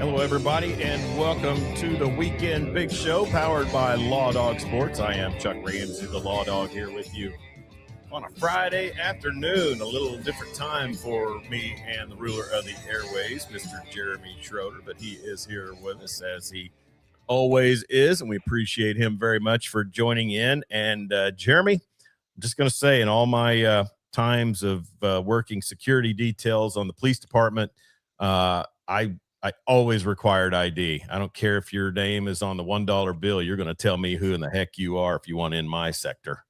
Hello, everybody, and welcome to the Weekend Big Show powered by Law Dog Sports. I am Chuck Ramsey, the Law Dog, here with you on a Friday afternoon, a little different time for me and the ruler of the airways, Mr. Jeremy Schroeder, but he is here with us as he always is, and we appreciate him very much for joining in. And Jeremy, I'm just going to say, in all my times of working security details on the police department, I always required ID. I don't care if your name is on the $1 bill. You're going to tell me who in the heck you are if you want in my sector.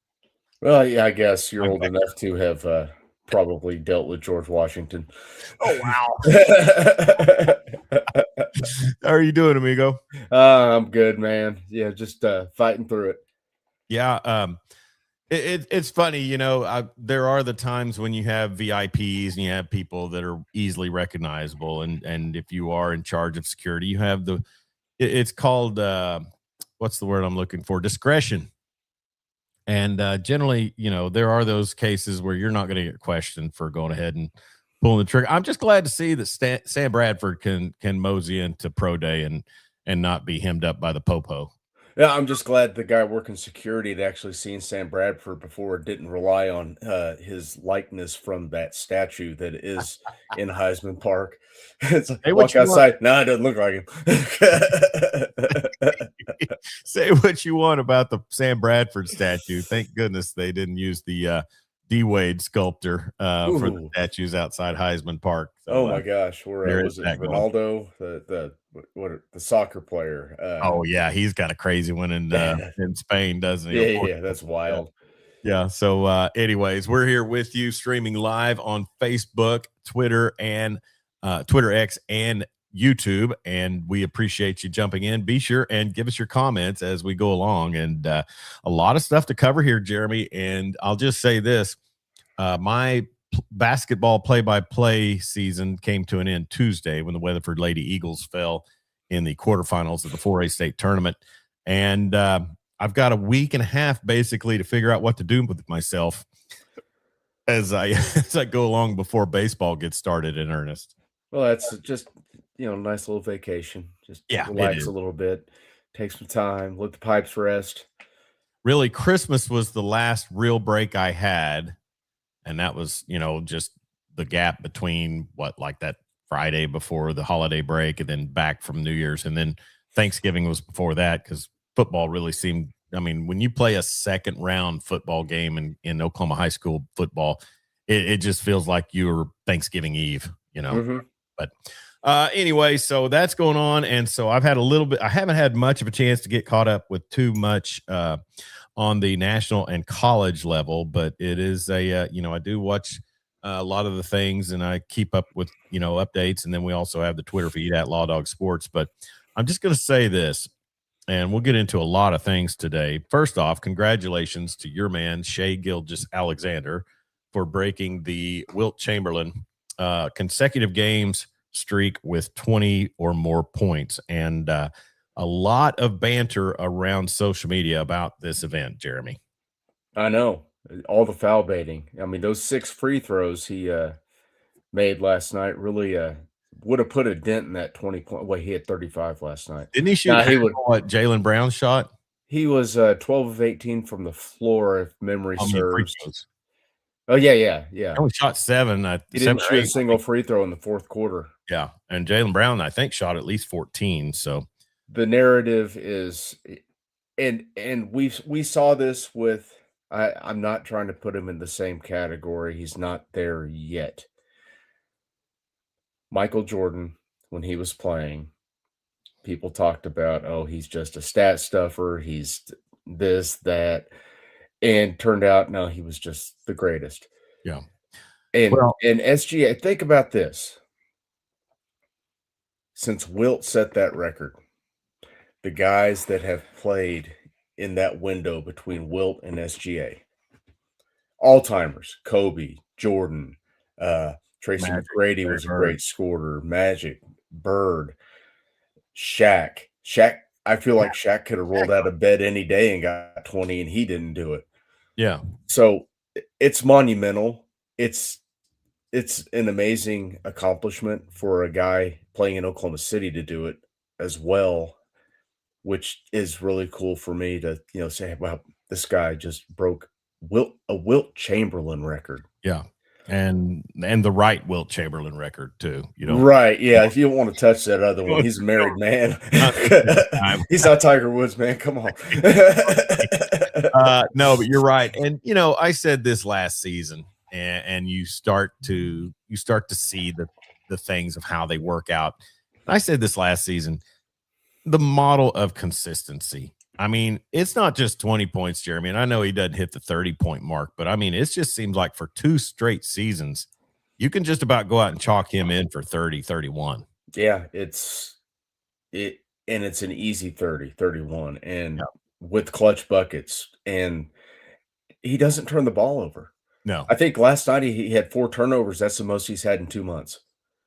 Well, yeah, I guess you're old enough to have probably dealt with George Washington. Oh, wow. How are you doing, amigo? I'm good, man. Yeah, just fighting through it. Yeah, it's funny, you know, there are the times when you have VIPs and you have people that are easily recognizable. And if you are in charge of security, you have it's called, what's the word I'm looking for? Discretion. And generally, you know, there are those cases where you're not going to get questioned for going ahead and pulling the trigger. I'm just glad to see that Sam Bradford can mosey into pro day and not be hemmed up by the popo. Yeah, I'm just glad the guy working security had actually seen Sam Bradford before, didn't rely on his likeness from that statue that is in Heisman Park. It's like, Hey, walk outside. No, it doesn't look like him. Say what you want about the Sam Bradford statue. Thank goodness they didn't use the D-Wade sculptor for the statues outside Heisman Park. So, oh my gosh, where was it Ronaldo, the soccer player? Oh yeah, he's got a crazy one in Spain, doesn't he? Yeah, that's wild. Yeah. So, anyways, we're here with you, streaming live on Facebook, Twitter, and Twitter X, and YouTube, and we appreciate you jumping in. Be sure and give us your comments as we go along, and a lot of stuff to cover here, Jeremy. And I'll just say this: my basketball play-by-play season came to an end Tuesday when the Weatherford Lady Eagles fell in the quarterfinals of the 4A state tournament, and I've got a week and a half basically to figure out what to do with myself as I go along before baseball gets started in earnest. Well, that's just, nice little vacation. Just relax a little bit, take some time, let the pipes rest. Really, Christmas was the last real break I had, and that was, just the gap between that Friday before the holiday break and then back from New Year's, and then Thanksgiving was before that because football really seemed, when you play a second round football game in Oklahoma high school football, it just feels like you're Thanksgiving Eve, Mm-hmm. But anyway, so that's going on. And so I haven't had much of a chance to get caught up with too much on the national and college level, but it is I do watch a lot of the things and I keep up with, updates. And then we also have the Twitter feed at Law Dog Sports. But I'm just going to say this, and we'll get into a lot of things today. First off, congratulations to your man, Shea Gilgeous-Alexander, for breaking the Wilt Chamberlain consecutive games streak with 20 or more points. And a lot of banter around social media about this event, Jeremy. I know. All the foul baiting. Those 6 free throws he made last night really would have put a dent in that 20 point. Well, he had 35 last night. Didn't he shoot what Jaylen Brown shot? He was 12 of 18 from the floor, if memory serves. Oh, yeah. He only shot 7. He didn't shoot a single free throw in the fourth quarter. Yeah, and Jaylen Brown, I think, shot at least 14. So the narrative is, and we saw this with. I'm not trying to put him in the same category. He's not there yet. Michael Jordan, when he was playing, people talked about, oh, he's just a stat stuffer. He's this, that. And turned out, no, he was just the greatest. Yeah. And SGA, think about this. Since Wilt set that record, the guys that have played in that window between Wilt and SGA, all-timers, Kobe, Jordan, Tracy McGrady was a great scorer, Magic, Bird, Shaq. I feel like Shaq could have rolled out of bed any day and got 20, and he didn't do it. Yeah. So it's monumental. It's an amazing accomplishment for a guy playing in Oklahoma City to do it as well, which is really cool for me to, say, "Wow, this guy just broke Wilt Chamberlain record." Yeah. And the right Wilt Chamberlain record too. You don't Right, yeah, if you don't wanna touch that other one, want he's a married man. not this second time. He's not Tiger Woods, man, come on. No, but you're right. And I said this last season, and you start to see the things of how they work out. I said this last season, the model of consistency. I mean, it's not just 20 points, Jeremy. And I know he doesn't hit the 30-point mark, but I mean, it just seems like for 2 straight seasons, you can just about go out and chalk him in for 30, 31. Yeah, it and it's an easy 30, 31, Yeah. and with clutch buckets, and he doesn't turn the ball over. No. I think last night he had 4 turnovers, that's the most he's had in 2 months.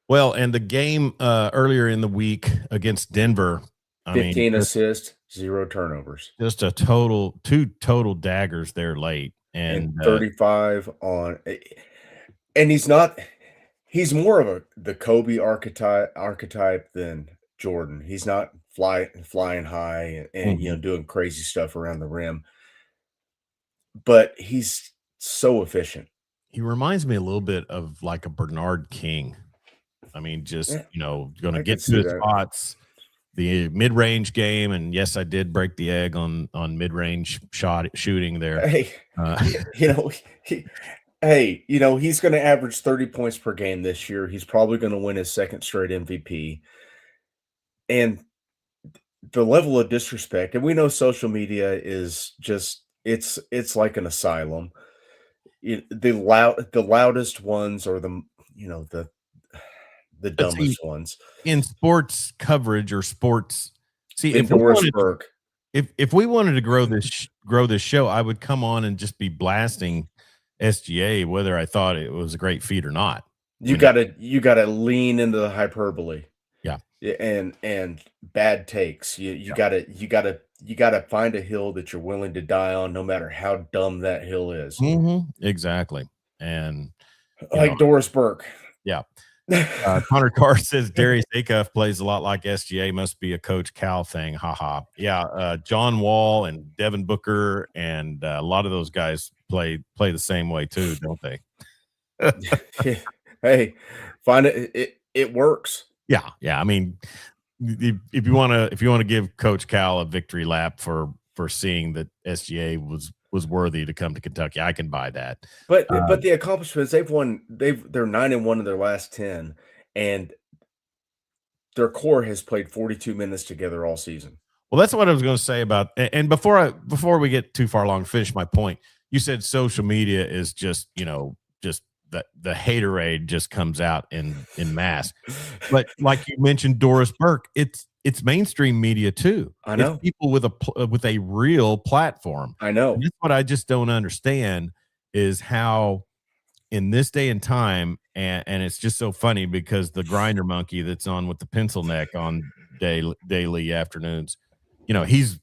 Well, and the game earlier in the week against Denver, I mean, 15 assists, 0 turnovers, just two total daggers there late. and And 35 on and he's more of the Kobe archetype than Jordan. He's not flying high and mhm. doing crazy stuff around the rim, but he's so efficient. He reminds me a little bit of like a Bernard King. I mean, just, Yeah, going to I could get to see his that. spots, the mid-range game. And yes, I did break the egg on mid-range shooting there. Hey, Uh, y you know, he hey, he's gonna average 30 points per game this year. He's probably gonna win his 2nd straight MVP, and the level of disrespect, and we know social media is just it's like an asylum. The loudest ones are the but see, dumbest ones. in sports coverage or sports, see, The Doris Burke. if we wanted to grow this show, I would come on and just be blasting SGA, whether I thought it was a great feat or not. I You mean, gotta lean into the hyperbole. yeah, And bad takes. yeah, You gotta find a hill that you're willing to die on, no matter how dumb that hill is. exactly. And you know, Like Doris Burke. yeah. Connor Carr says Darius Acuff plays a lot like SGA. Must be a Coach Cal thing. Haha. Yeah. John Wall and Devin Booker and a lot of those guys play the same way too, don't they? Hey, find it works. Yeah, yeah. I mean, if you want to give Coach Cal a victory lap for seeing that SGA was worthy to come to Kentucky, I can buy that. But the accomplishments they're 9-1 in their last 10, and their core has played 42 minutes together all season. Well, that's what I was going to say about. And before we get too far along, finish my point. You said social media is just just the haterade just comes out in mass. But like you mentioned, Doris Burke, it's mainstream media too. I It's know. people with a real platform. I And know. that's what I just don't understand is how in this day and time, and it's just so funny because the grinder monkey that's on with the pencil neck on daily afternoons, he's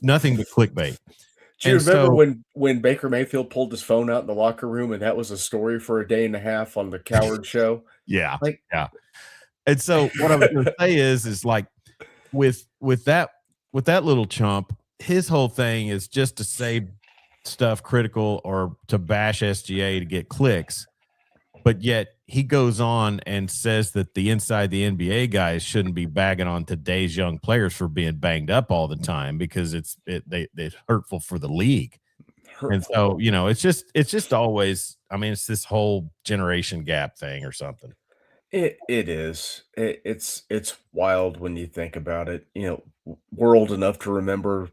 nothing but clickbait. Do you And remember so when Baker Mayfield pulled his phone out in the locker room and that was a story for a day and a half on the Coward Show? yeah, Like yeah. And so what I was going to say is like with that little chump, his whole thing is just to say stuff critical or to bash SGA to get clicks, but yet he goes on and says that the inside the NBA guys shouldn't be bagging on today's young players for being banged up all the time because it's hurtful for the league. And hurtful. so, it's just always, I mean, it's this whole generation gap thing or something. It is. It's wild when you think about it. We're old enough to remember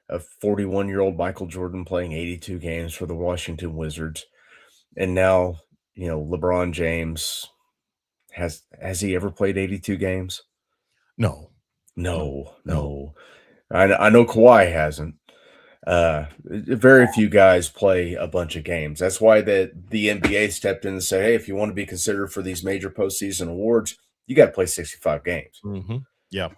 a 41-year-old Michael Jordan playing 82 games for the Washington Wizards. And now, LeBron James has he ever played 82 games? No, no, No, no. no. I know Kawhi hasn't. Very few guys play a bunch of games. That's why the NBA stepped in and said, "Hey, if you want to be considered for these major postseason awards, you got to play 65 games." Yeah.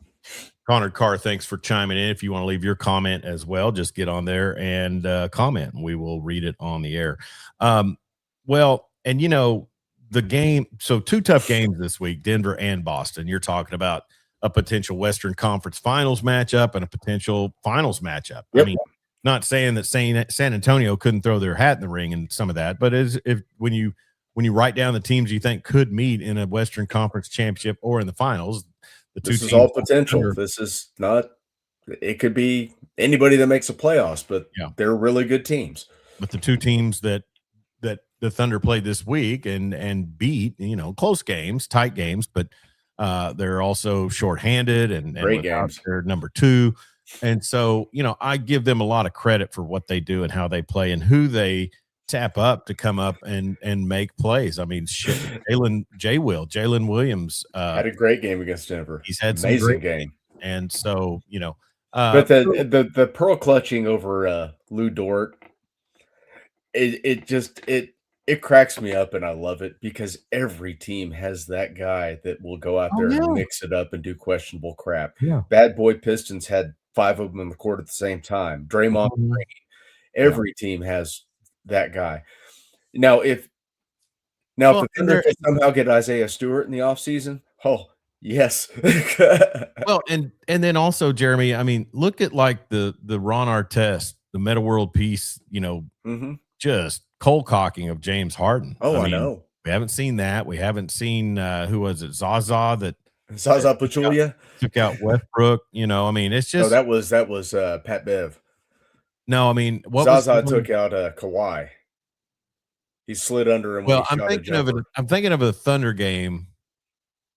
Connor Carr, thanks for chiming in. If you want to leave your comment as well, just get on there and comment, and we will read it on the air. Well, and the game. So 2 tough games this week, Denver and Boston. You're talking about a potential Western Conference Finals matchup and a potential Finals matchup. I Yep. mean, not saying that San Antonio couldn't throw their hat in the ring in some of that, but if when you write down the teams you think could meet in a Western Conference championship or in the finals, the two This is teams all potential. This is not it could be anybody that makes the playoffs, but yeah, they're really good teams. but the two teams that the Thunder played this week and beat, close games, tight games, but they're also shorthanded and Great without games. their number 2. And so, I give them a lot of credit for what they do and how they play and who they tap up to come up and make plays. I mean, Jalen Williams, Had a great game against Denver. he's had some Amazing great game. and so, But the pearl clutching over Lou Dort, it cracks me up and I love it because every team has that guy that will go out there and mix it up and do questionable crap. Yeah. Bad Boy Pistons had 5 of them in the court at the same time. Draymond Green. Every team has that guy. Now if the Thunder can somehow get Isaiah Stewart in the offseason, oh yes. Well, and then also, Jeremy, I mean, look at like the Ron Artest, the Meta World Peace, just cold cocking of James Harden. Oh, I mean, know. We haven't seen that. We haven't seen who was it? Zaza Pachulia took out Westbrook. I mean, it's just that was Pat Bev. No, I mean, Zaza took out Kawhi. He slid under him. Well, I'm thinking of a Thunder game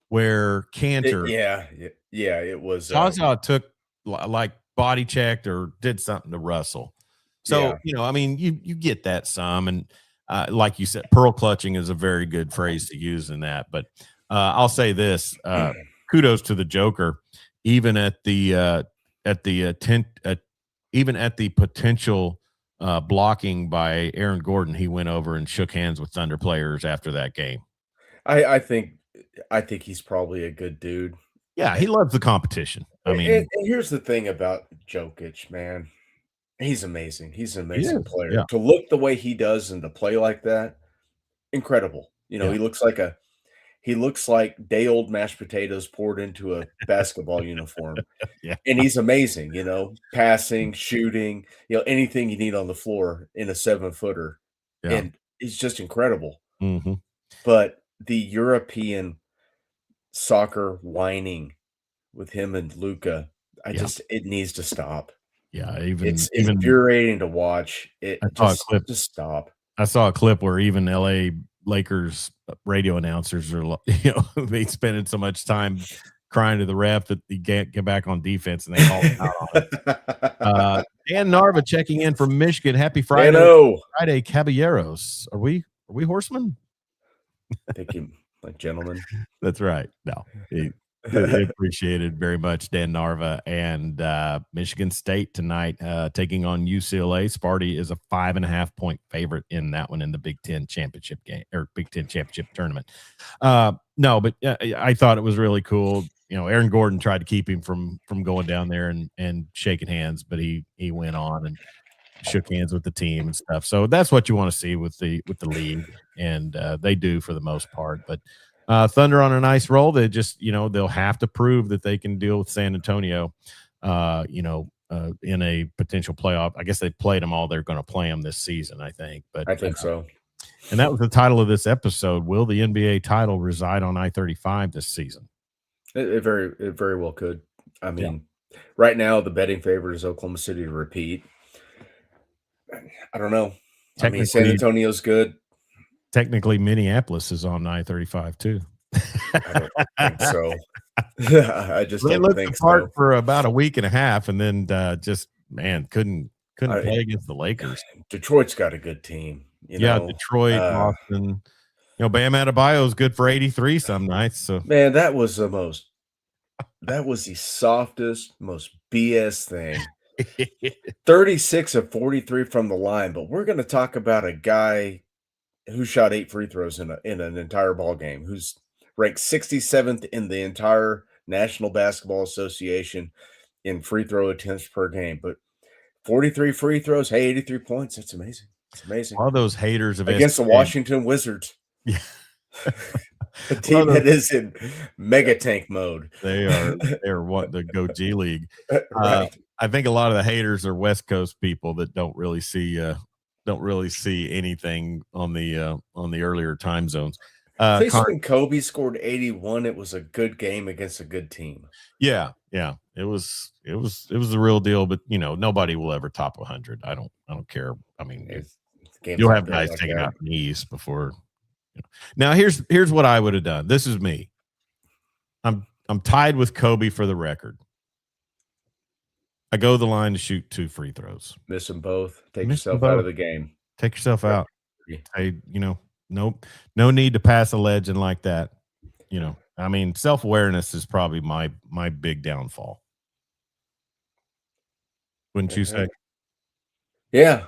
where Cantor, it was Zaza took like body checked or did something to Russell. So I mean, you get that some, and like you said, pearl clutching is a very good phrase to use in that. But I'll say this: kudos to the Joker, even at the potential blocking by Aaron Gordon, he went over and shook hands with Thunder players after that game. I think he's probably a good dude. Yeah, he loves the competition. I mean, and here's the thing about Jokic, man. He's amazing. He's an amazing player. Yeah. To look the way he does and to play like that, incredible. He looks like day old mashed potatoes poured into a basketball uniform. Yeah. And he's amazing, passing, shooting, anything you need on the floor in a 7-footer. Yeah. And he's just incredible. Mm-hmm. But the European soccer whining with him and Luka, it needs to stop. Yeah, it's infuriating to watch. Just stop. I saw a clip where even LA Lakers radio announcers are, they spending so much time crying to the ref that he can't get back on defense, and they call him out on it. Dan Narva checking in from Michigan. Happy Friday, Friday, Caballeros. Are we horsemen? Thank you, like gentlemen. That's right. No, appreciated very much, Dan Narva. And Michigan State tonight taking on UCLA. Sparty is a 5.5-point favorite in that one in the Big Ten championship game or Big Ten championship tournament. No, but I thought it was really cool. Aaron Gordon tried to keep him from going down there and shaking hands, but he went on and shook hands with the team and stuff. So that's what you want to see with the league, and they do for the most part. But Thunder on a nice roll. They just, they'll have to prove that they can deal with San Antonio, in a potential playoff. I guess they played them all. They're going to play them this season, I think. But I think so. And that was the title of this episode. Will the NBA title reside on I-35 this season? It very well could. I mean, right now the betting favorite is Oklahoma City to repeat. I don't know. I mean, San Antonio's good. Technically, Minneapolis is on I-35 too. I don't think so. I just they don't think so. For about a week and a half, and then couldn't play against the Lakers. Detroit's got a good team. Detroit, Boston. Bam Adebayo is good for 83 some nights. So man, that was the softest, most BS thing. 36 of 43 from the line, but we're going to talk about a guy who shot 8 free throws in an entire ball game, who's ranked 67th in the entire National Basketball Association in free throw attempts per game. But 43 free throws, 83 points. That's amazing. It's amazing. All those haters of against the Washington Wizards. Yeah. A A lot team of those, that is in mega tank mode. they are wanting to go G League. Uh, Right. I think a lot of the haters are West Coast people that don't really see anything on the earlier time zones. At least Connor, when Kobe scored 81, it was a good game against a good team. yeah, yeah, it was the real deal. But nobody will ever top 100. I don't care. I mean, It's games you'll aren't have built guys like taking that. out knees before. Now here's what I would have done. This is me. I'm tied with Kobe for the record. I go to the line to shoot 2 free throws. Miss them both. Take Miss them yourself out of both. the game. Take yourself Record out. three. Nope, no need to pass a legend like that. I mean, self-awareness is probably my big downfall. Wouldn't you say? Yeah.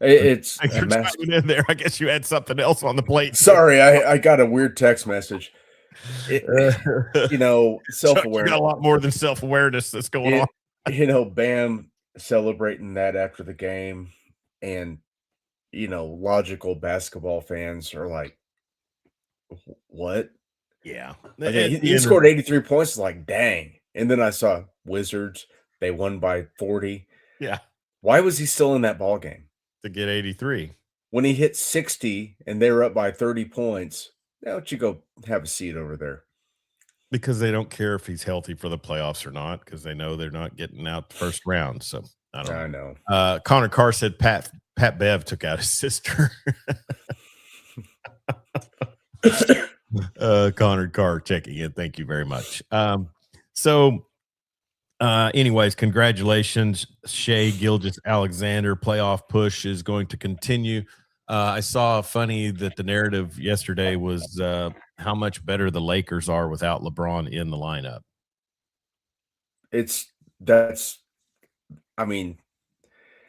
It's Thanks a for mess. chiming in there. I guess you had something else on the plate. Sorry, I got a weird text message. It, Chuck, you got self-awareness. a lot more than self-awareness that's going on. Bam celebrating that after the game, and logical basketball fans are like, "What?" Yeah. Like At the he end of scored 83 points. Like, dang! And then I saw Wizards. They won by 40. yeah, Why was he still in that ball game to get 83. when he hit 60 and they were up by 30 points? Why don't you go have a seat over there? Because they don't care if he's healthy for the playoffs or not, because they know they're not getting out the first round. So I don't I know. know. Connor Carr said Pat Bev took out his sister. Connor Carr checking in. Thank you very much. Anyways, congratulations, Shea Gilgis Alexander. Playoff push is going to continue. I saw funny that the narrative yesterday was how much better the Lakers are without LeBron in the lineup. That's I mean,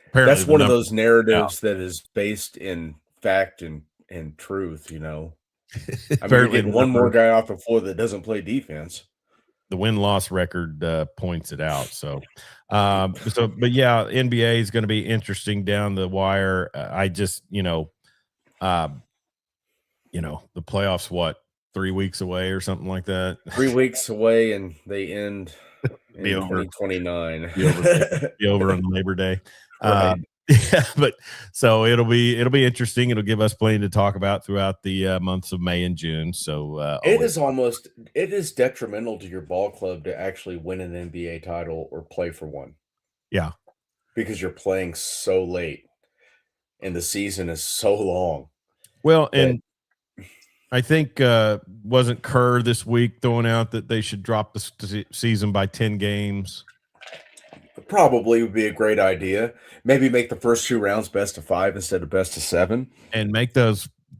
Apparently, that's the one of number those out. narratives that is based in fact and truth. I mean, you're Apparently, getting one more guy off the floor that doesn't play defense. the win-loss record points it out. But yeah, NBA is going to be interesting down the wire. I just, uh, the playoffs, what, 3 weeks away or something like that? 3 weeks away, and they end Be in over. 2029. Be over. Be over on Labor Day. Right. Yeah, but so it'll be interesting. It'll give us plenty to talk about throughout the months of May and June. So always, It is detrimental to your ball club to actually win an NBA title or play for one yeah. because you're playing so late and the season is so long Well, that and I think wasn't Kerr this week throwing out that they should drop the season by 10 games probably would be a great idea. Maybe make the first 2 rounds best of 5 instead of best of 7. and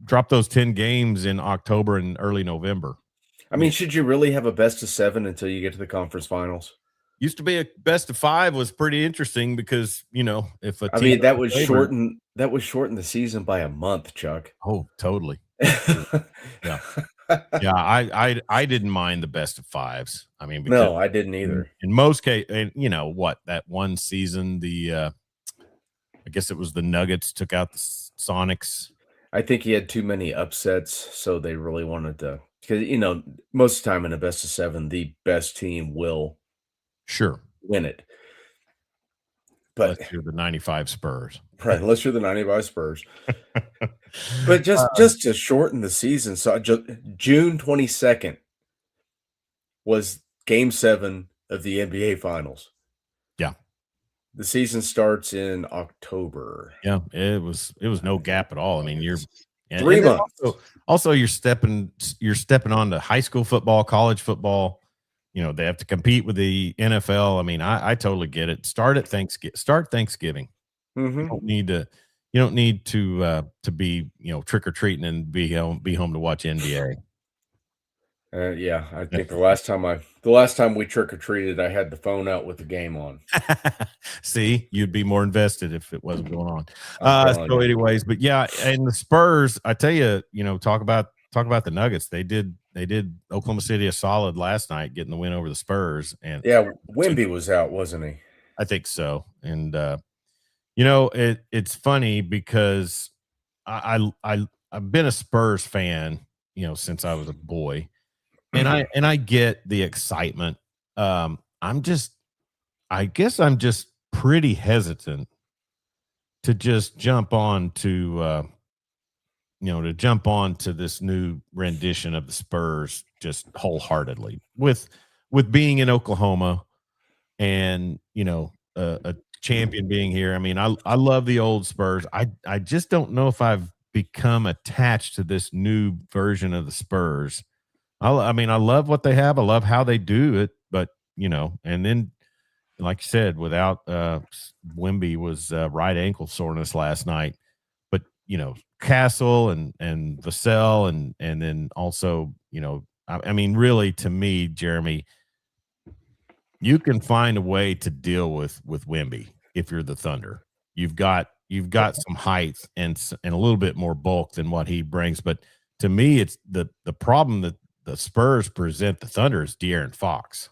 drop those 10 games in October and early November. I mean, should you really have a best of 7 until you get to the conference finals? Used to be a best of 5 was pretty interesting because, if a I team mean, that would favored, shorten the season by a month, Chuck. oh, totally. Yeah. Yeah, I didn't mind the best of 5s. I mean, because No, I didn't either. in most cases, and that one season, I guess it was the Nuggets took out the Sonics. I think he had too many upsets, so they really wanted to because most of the time in a best of 7, the best team will Sure. win it. Unless But you're the 95 Spurs. right, unless you're the 95 Spurs. But just to shorten the season, so June 22nd was game 7 of the NBA finals. Yeah. The season starts in October. Yeah, it was no gap at all. I mean, you're 3 and then months. also you're stepping on to high school football, college football. They have to compete with the NFL. I mean, I totally get it. Start Thanksgiving. Mhm. You don't need to be, trick or treating and be home to watch NBA. Yeah, I think the last time we trick or treated, I had the phone out with the game on. See, you'd be more invested if it wasn't going on. I'm telling you. Anyways, but yeah, and the Spurs, I tell you, talk about the Nuggets. They did Oklahoma City a solid last night, getting the win over the Spurs. And Yeah, Wimby was out, wasn't he? I think so. And it's funny because I've been a Spurs fan since I was a boy. And I get the excitement. I'm just I guess I'm just pretty hesitant to just jump on to this new rendition of the Spurs just wholeheartedly with being in Oklahoma and a champion being here. I mean, I love the old Spurs. I just don't know if I've become attached to this new version of the Spurs. I mean, I love what they have. I love how they do it, but and then like you said, without Wimby was right ankle soreness last night, but Castle and Vassell and then also I mean, really to me, Jeremy, you can find a way to deal with Wimby if you're the Thunder. You've got some height and a little bit more bulk than what he brings, but to me, it's the problem that the Spurs present the Thunder is De'Aaron Fox.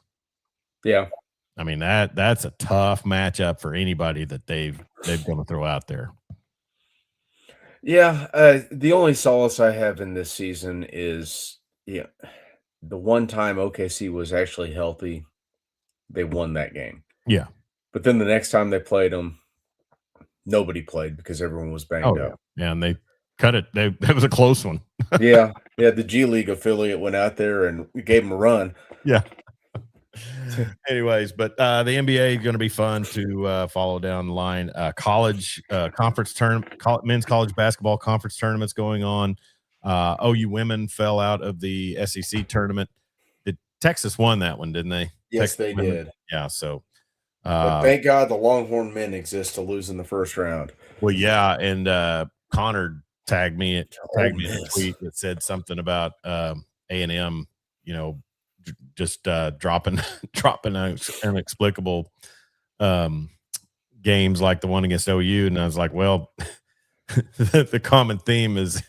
Yeah. I mean, that's a tough matchup for anybody that they've going to throw out there. Yeah, the only solace I have in this season is, the one time OKC was actually healthy, they won that game. Yeah. But then the next time they played them, nobody played because everyone was banged Oh, up. yeah, and they cut it. That was a close one. Yeah, the G League affiliate went out there and gave them a run. Yeah. Anyways, but the NBA is going to be fun to follow down the line. College conference men's college basketball conference tournaments going on. OU women fell out of the SEC tournament. Texas won that one, didn't they? Yes, Texas they women? did. Yeah. So, But thank God the Longhorn men exist to lose in the first round. well, yeah, and Connor tagged me in a Miss. tweet that said something about A&M, just dropping an inexplicable games like the one against OU, and I was like, well, the common theme is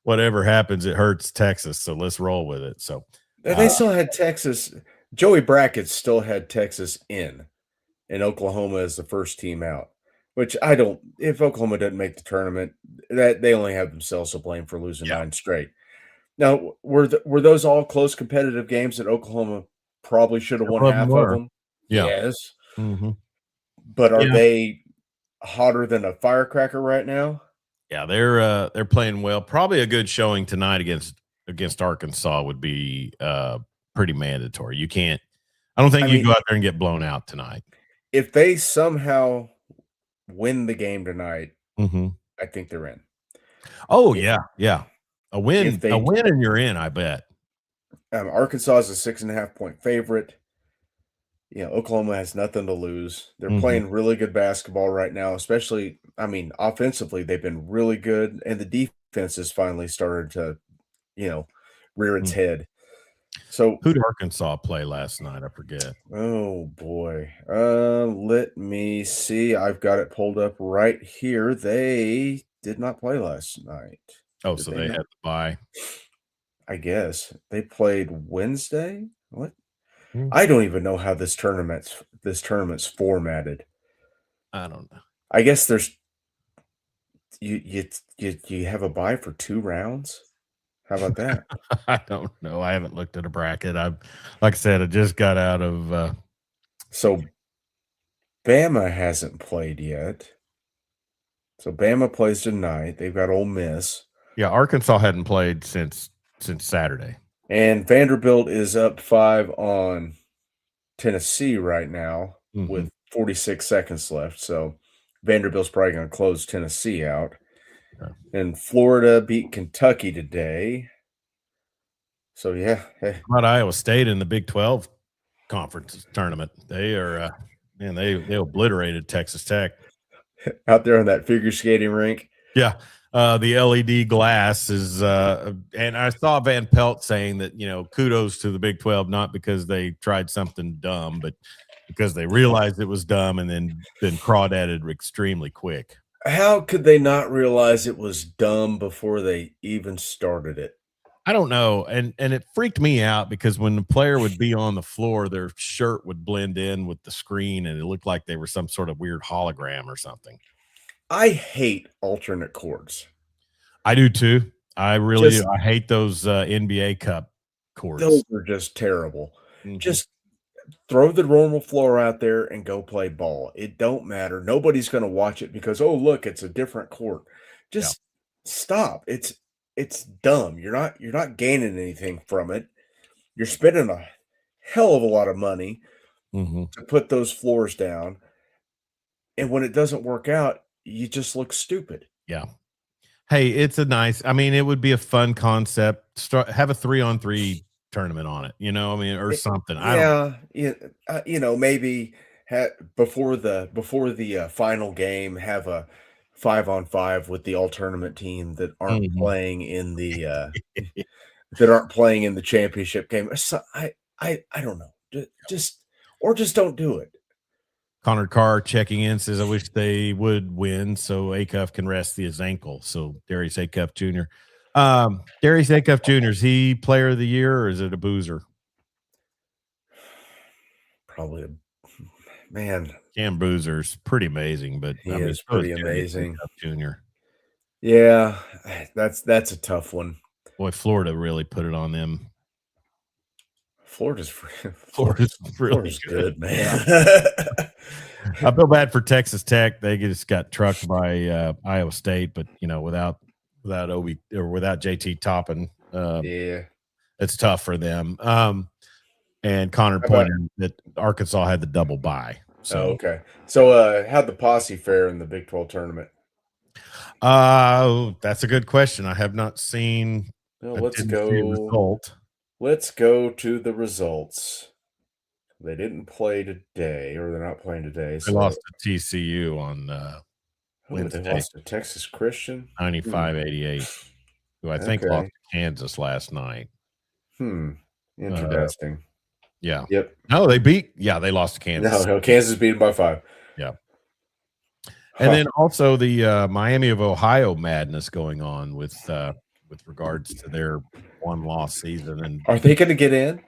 whatever happens, it hurts Texas, so let's roll with it. So They still had Texas. Joey Brackett still had Texas in, and Oklahoma as the first team out. Which I don't. If Oklahoma doesn't make the tournament, that they only have themselves to blame for losing 9 straight. Now, were those all close competitive games that Oklahoma probably should have won half of them? Yeah. Yes. Mm-hmm. But are they hotter than a firecracker right now? Yeah, they're playing well. Probably a good showing tonight against Arkansas would be pretty mandatory. I don't think you can go out there and get blown out tonight. If they somehow win the game tonight, Mm-hmm. I think they're in. Oh, yeah. A win and you're in, I bet. Arkansas is a 6.5-point favorite. Oklahoma has nothing to lose. They're playing really good basketball right now, especially, offensively, they've been really good, and the defense has finally started to, rear its head. So who did Arkansas play last night? I forget. Oh boy. Let me see. I've got it pulled up right here. They did not play last night. Oh, so they had to bye. I guess they played Wednesday. What? I don't even know how this tournament's formatted. I don't know. I guess there's you have a bye for 2 rounds. How about that? I don't know. I haven't looked at a bracket. Like I said, I just got out of. So Bama hasn't played yet. So Bama plays tonight. They've got Ole Miss. Yeah, Arkansas hadn't played since Saturday. And Vanderbilt is up 5 on Tennessee right now with 46 seconds left. So Vanderbilt's probably going to close Tennessee out. Okay. And Florida beat Kentucky today. So, yeah. How about Iowa State in the Big 12 conference tournament? They are, they obliterated Texas Tech. Out there on that figure skating rink. Yeah. The LED glass is, and I saw Van Pelt saying that, kudos to the Big 12, not because they tried something dumb, but because they realized it was dumb and then crawdadded extremely quick. How could they not realize it was dumb before they even started it? I don't know. And it freaked me out because when the player would be on the floor, their shirt would blend in with the screen and it looked like they were some sort of weird hologram or something. I hate alternate courts. I do too. I really do. Just I hate those NBA Cup those courts. are just terrible. Mhm. Just throw the normal floor out there and go play ball. It don't matter. Nobody's gonna watch it because, "Oh, look, it's a different court." Yeah. Just stop. It's dumb. You're not gaining anything from it. You're spending a hell of a lot of money Mhm. to put those floors down, and when it doesn't work out, you just look stupid. Yeah. Hey, it's a nice I mean, it would be a fun concept. Start have a 3-on-3 tournament on it, I mean, or something. I don't Yeah, yeah, maybe ha before the final game, have a 5-on-5 with the all tournament team Mhm. that aren't playing in the championship game. So I don't know. Just don't do it. Connor Carr checking in says, "I wish they would win so Acuff can rest his ankle." So Darius Acuff Jr. Darius Acuff Jr. Is he player of the year or is it a boozer? Probably a man, Cam Boozer's pretty amazing, but he I mean, is so is pretty Darius amazing. Acuff Jr. Yeah, that's a tough one. Boy, Florida really put it on them. Florida's Florida's really Florida's good. good, Yeah. man. I feel bad for Texas Tech. They just got trucked by Iowa State, but without Obi or without JT Toppin, Yeah. it's tough for them. And Connor How about pointed that Arkansas had the double bye. Oh, So, okay. So, how'd the posse fare in the Big 12 tournament? that's a good question. I have not seen. Well, I didn't see a result. let's go to the results. They didn't play today, or they're not playing today, They so lost to TCU on oh, they Wednesday, lost to Texas Christian? Hmm, 95-88, who I think lost okay. to Kansas last night. Hmm, Uh, interesting. yeah. Yep. No, they lost to No, Kansas. no, Kansas beat 'em by 5. Yeah. And Huh. then also the Miami of Ohio madness going on with regards to their one loss season. And Are they gonna get in?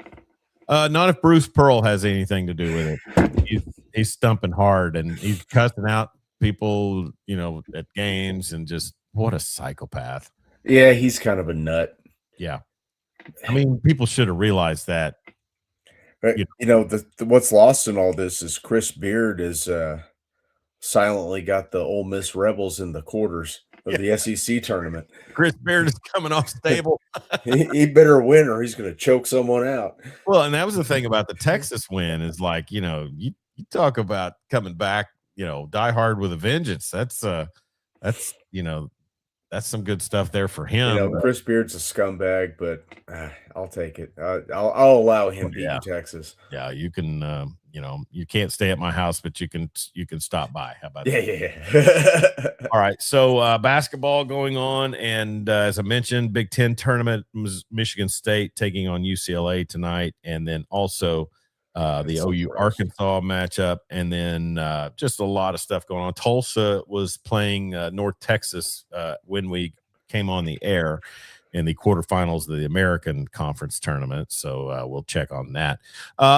not if Bruce Pearl has anything to do with it. He's stumping hard and he's cussing out people, at games and just what a psychopath. Yeah, he's kind of a nut. Yeah. I mean, people should have realized that. But, You the what's lost in all this is Chris Beard is, silently got the Ole Miss Rebels in the quarters of yeah, the SEC tournament. Chris Beard is coming off stable. He better win or he's gonna choke someone out. Well, and that was the thing about the Texas win is like, you talk about coming back, die hard with a vengeance. That's some good stuff there for him. But Chris Beard's a scumbag, but, I'll take it. I'll allow oh, him yeah, beating Texas. yeah, you can, you can't stay at my house, but you can stop by. How about Yeah, that? yeah, yeah. All right, so basketball going on, and as I mentioned, Big Ten tournament, Michigan State taking on UCLA tonight, and then also the That's so OU gross. Arkansas matchup, and then just a lot of stuff going on. Tulsa was playing North Texas when we came on the air in the quarterfinals of the American Conference tournament, so we'll check on that.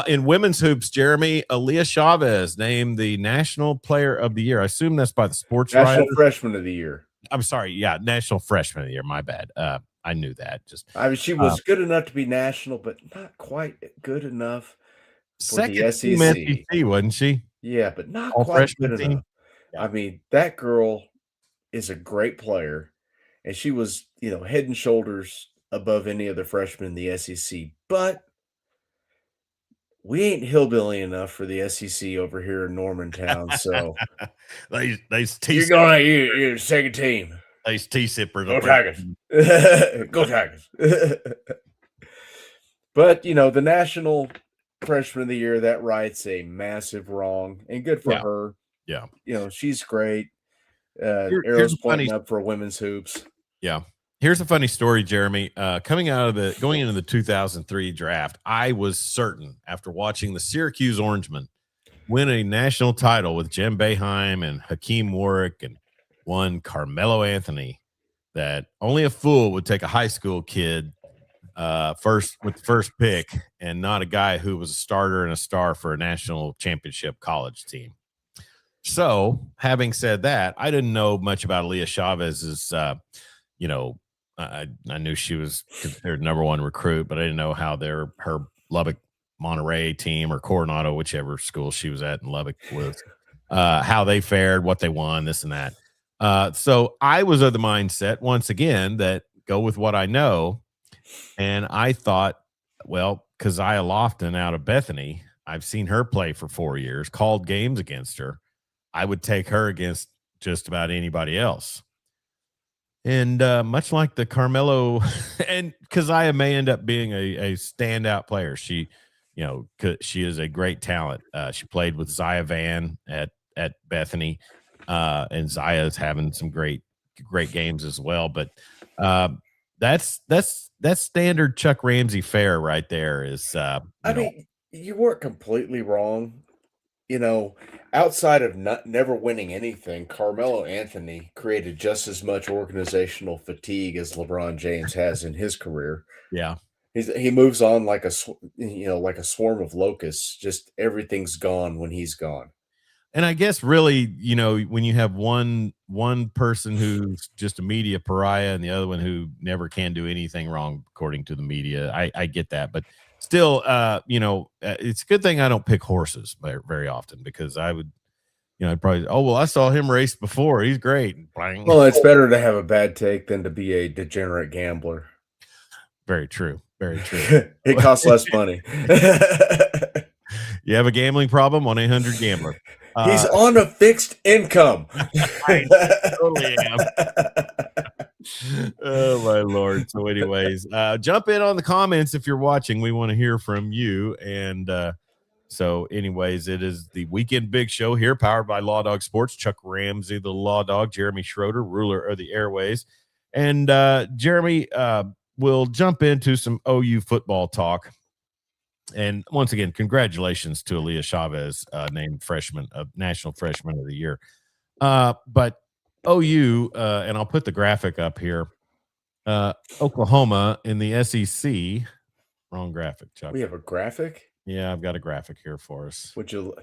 In women's hoops, Jeremy, Aaliyah Chavez named the National Player of the Year. I assume that's by the Sports Writer. National Freshman of the Year. I'm sorry, yeah, National Freshman of the Year. My bad. I knew that. Just I mean, she uh, was good enough to be national, but not quite good enough for the second team SEC. SEC, wasn't she? Yeah, but not All quite good freshman team. enough. Yeah, I mean, that girl is a great player, and she was, head and shoulders above any other freshman in the SEC. But we ain't hillbilly enough for the SEC over here in Normantown, so these tea you're second team. these tea sippers. Go Tigers. Go Tigers. But the national freshman of the year, that right's a massive wrong, and good for Yeah, her. yeah. She's great. Here's Arrows a funny pointing up for women's hoops. Yeah. Here's a funny story, Jeremy. Going into the 2003 draft, I was certain after watching the Syracuse Orangemen win a national title with Jem Boeheim and Hakeem Warwick and one Carmelo Anthony that only a fool would take a high school kid first with the first pick and not a guy who was a starter and a star for a national championship college team. So, having said that, I didn't know much about Aaliyah Chavez's, you know, I knew she was considered number one recruit, but I didn't know how her Lubbock Monterey team or Coronado, whichever school she was at in Lubbock, was how they fared, what they won, this and that. So I was of the mindset once again that go with what I know, and I thought, well, Keziah Lofton out of Bethany, I've seen her play for 4 years, called games against her. I would take her against just about anybody else. And much like the Carmelo, and Keziah may end up being a standout player. She is a great talent. She played with Zaya Van at Bethany, and Zaya's having some great games as well. But that's standard Chuck Ramsey fare right there. Is I mean, you weren't completely wrong. Outside of never winning anything, Carmelo Anthony created just as much organizational fatigue as LeBron James has in his career. Yeah. He moves on like like a swarm of locusts. Just everything's gone when he's gone. And I guess really, when you have one person who's just a media pariah and the other one who never can do anything wrong according to the media, I get that. But still, it's a good thing I don't pick horses very often, because I would, I'd probably, oh, well, I saw him race before. He's great. Bang. Well, it's better to have a bad take than to be a degenerate gambler. Very true. Very true. It costs less money. You have a gambling problem? 1-800-GAMBLER. He's on a fixed income. I totally am. Oh my Lord. So anyways, jump in on the comments if you're watching. We want to hear from you. And so anyways, it is the Weekend Big Show here, powered by Law Dog Sports. Chuck Ramsey, the Law Dog, Jeremy Schroeder, ruler of the airways. And Jeremy, we'll jump into some OU football talk. And once again, congratulations to Aaliyah Chavez, named National Freshman of the Year. But OU, and I'll put the graphic up here, Oklahoma in the SEC. Wrong graphic, Chuck. We have a graphic? Yeah, I've got a graphic here for us. Would you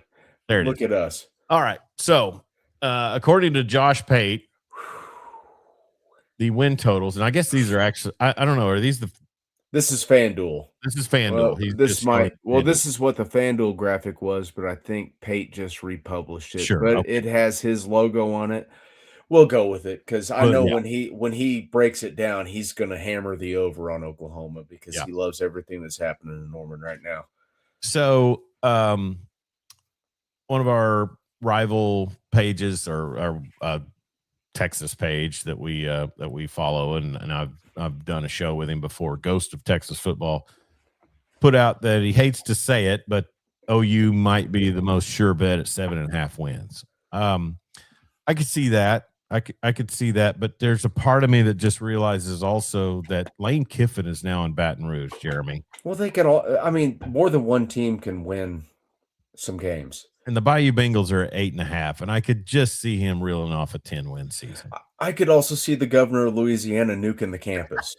look at us? All right. So, according to Josh Pate, the win totals, and I guess these are actually, I don't know, are these This is FanDuel. This is FanDuel. This is what the FanDuel graphic was, but I think Pate just republished it. Sure, but okay. It has his logo on it. We'll go with it because I know when he breaks it down, he's going to hammer the over on Oklahoma because he loves everything that's happening in Norman right now. So, one of our rival pages or Texas page that we follow, and I've done a show with him before, Ghost of Texas Football, put out that he hates to say it, but OU might be the most sure bet at 7.5 wins. I could see that. I could see that, but there's a part of me that just realizes also that Lane Kiffin is now in Baton Rouge, Jeremy. Well, they can all. I mean, more than one team can win some games. And the Bayou Bengals are at 8.5, and I could just see him reeling off a 10-win season. I could also see the governor of Louisiana nuking the campus.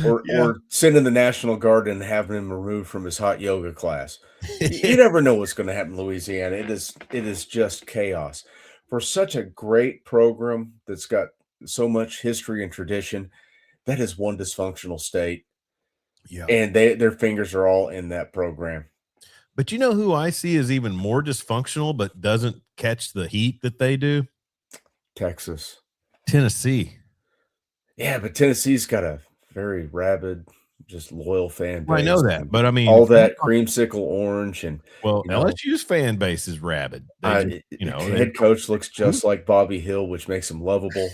Or sending the National Guard and having him removed from his hot yoga class. You never know what's going to happen in Louisiana. It is just chaos. For such a great program that's got so much history and tradition, that is one dysfunctional state. Yeah. And their fingers are all in that program. But you know who I see is even more dysfunctional but doesn't catch the heat that they do? Texas. Tennessee. Yeah, but Tennessee's got a very rabid, just loyal fan base. Well, I know that, but I mean, all that creamsicle orange and LSU's fan base is rabid. Head coach looks just like Bobby Hill, which makes him lovable.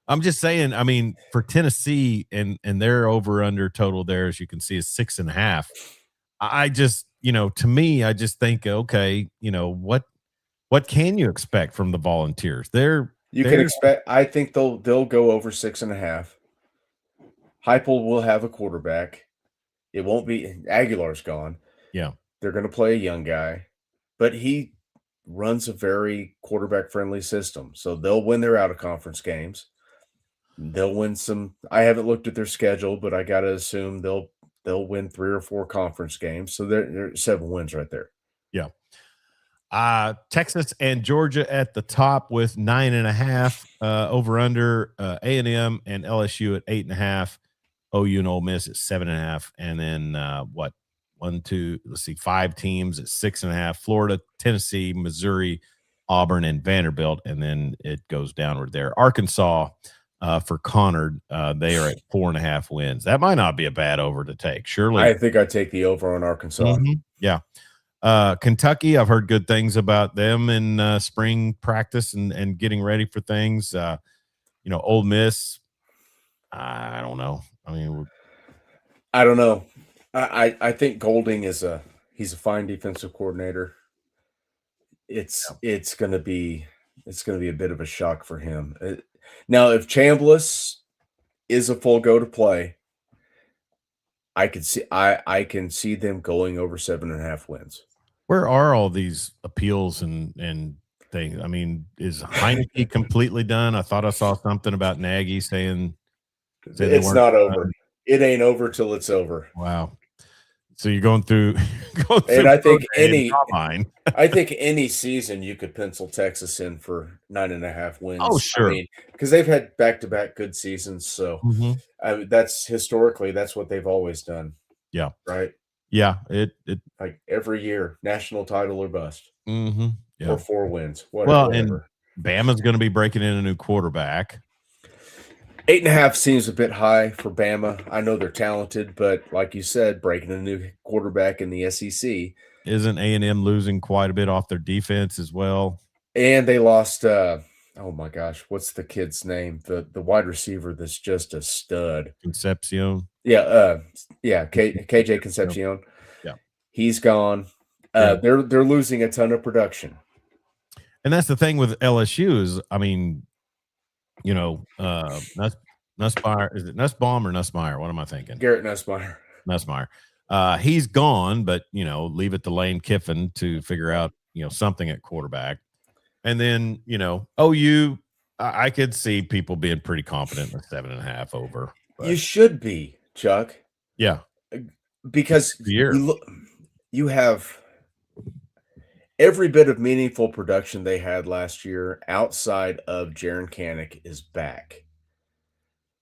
I'm just saying, I mean, for Tennessee and their over under total there, as you can see, is 6.5. I just, to me, I just think, okay, what can you expect from the Volunteers? I think they'll go over 6.5. Heupel will have a quarterback. It won't be Aguilar's gone. Yeah. They're going to play a young guy, but he runs a very quarterback friendly system. So they'll win their out of conference games. They'll win some. I haven't looked at their schedule, but I got to assume they'll win 3 or 4 conference games. So they're 7 wins right there. Yeah. Texas and Georgia at the top with 9.5 over under. A&M and LSU at 8.5. OU and Ole Miss at 7.5, and then what? One, two. Let's see, 5 teams at 6.5. Florida, Tennessee, Missouri, Auburn, and Vanderbilt, and then it goes downward there. Arkansas for Conard, they are at 4.5 wins. That might not be a bad over to take. Surely, I think I'd take the over on Arkansas. Yeah. Kentucky, I've heard good things about them in spring practice and getting ready for things. Ole Miss, I don't know. I mean, I don't know. I think Golding he's a fine defensive coordinator. It's gonna be a bit of a shock for him. Now, if Chambliss is a full go to play, I can see them going over 7.5 wins. where are all these appeals and things? I mean, is Heineke completely done? I thought I saw something about Nagy saying It's not over. It ain't over till it's over. Wow. So you're going through, and I think any season you could pencil Texas in for 9.5 wins. Oh, sure. I mean, because they've had back-to-back good seasons. So that's historically, that's what they've always done. Yeah. Right. Yeah. It like every year, national title or bust. Yeah. Or 4 wins. Well, and Bama's going to be breaking in a new quarterback. 8.5 seems a bit high for Bama. I know they're talented, but like you said, breaking a new quarterback in the SEC. Isn't A&M losing quite a bit off their defense as well? And they lost, oh my gosh, what's the kid's name? The wide receiver that's just a stud. Concepcion. Yeah, KJ Concepcion. Yeah. He's gone. They're losing a ton of production. And that's the thing with LSU is, I mean, Nussmeyer, is it Nussbaum or Nussmeyer? What am I thinking? Garrett Nussmeyer. He's gone, but leave it to Lane Kiffin to figure out something at quarterback. And then OU, I could see people being pretty confident in 7.5 over. But you should be, Chuck. Yeah, because you have every bit of meaningful production they had last year outside of Jaron Kanek is back.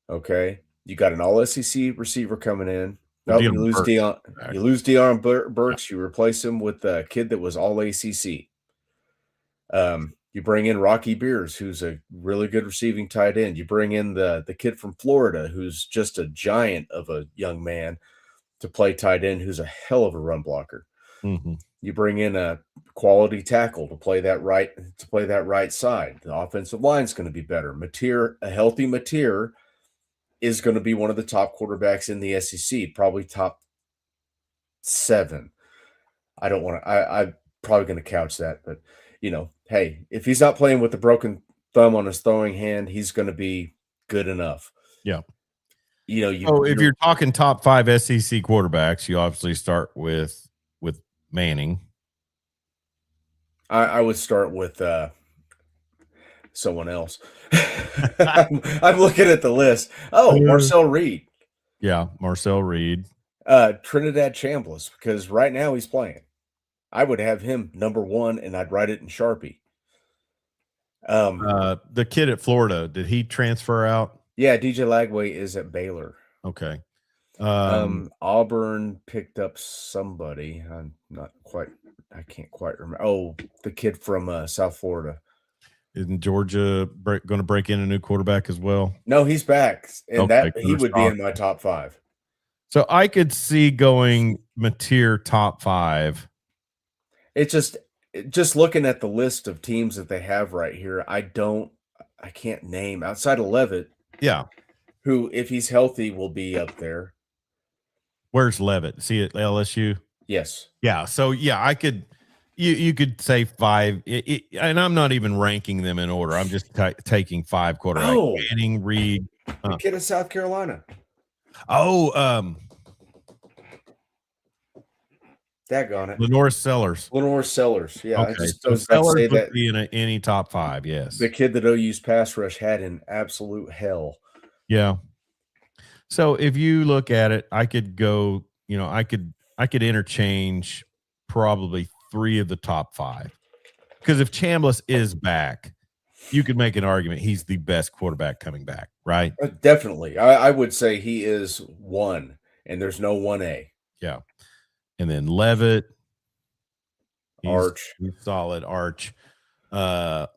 Okay. You got an all SEC receiver coming in. No, you lose Deion Burks. You replace him with a kid that was all ACC. You bring in Rocky Beers, who's a really good receiving tight end. You bring in the kid from Florida, who's just a giant of a young man, to play tight end, who's a hell of a run blocker. Mm-hmm. You bring in a quality tackle to play that right side. The offensive line is going to be better. A healthy Mateer is going to be one of the top quarterbacks in the SEC, probably top 7. I'm probably going to couch that, but hey, if he's not playing with a broken thumb on his throwing hand, he's going to be good enough. Yeah. If you're talking top 5 SEC quarterbacks, you obviously start with Manning. I would start with someone else. I'm looking at the list. Oh, Marcel Reed. Yeah, Marcel Reed. Trinidad Chambliss, because right now he's playing. I would have him number 1, and I'd write it in Sharpie. The kid at Florida, did he transfer out? Yeah, DJ Lagway is at Baylor. Okay. Auburn picked up somebody. I can't quite remember. Oh, the kid from South Florida. Isn't Georgia going to break in a new quarterback as well? No, he's back, and he would be in my top 5. So I could see going Mateer top 5. It's just looking at the list of teams that they have right here. I can't name outside of Levitt. Yeah, who, if he's healthy, will be up there. Where's Levitt? See at LSU? Yes. Yeah. So yeah, I could. You could say 5, and I'm not even ranking them in order. I'm just taking 5 quarterbacks. Oh, Manning, Reed, the kid of South Carolina. Oh, daggone it, Lenore Sellers. Yeah, okay. So Sellers would be in any top 5. Yes, the kid that OU's pass rush had in absolute hell. Yeah. So if you look at it, I could go. I could interchange probably 3 of the top 5. Because if Chambliss is back, you could make an argument he's the best quarterback coming back, right? Definitely. I would say he is 1, and there's no 1A. Yeah. And then Levitt, he's Arch. solid. Arch. Yeah.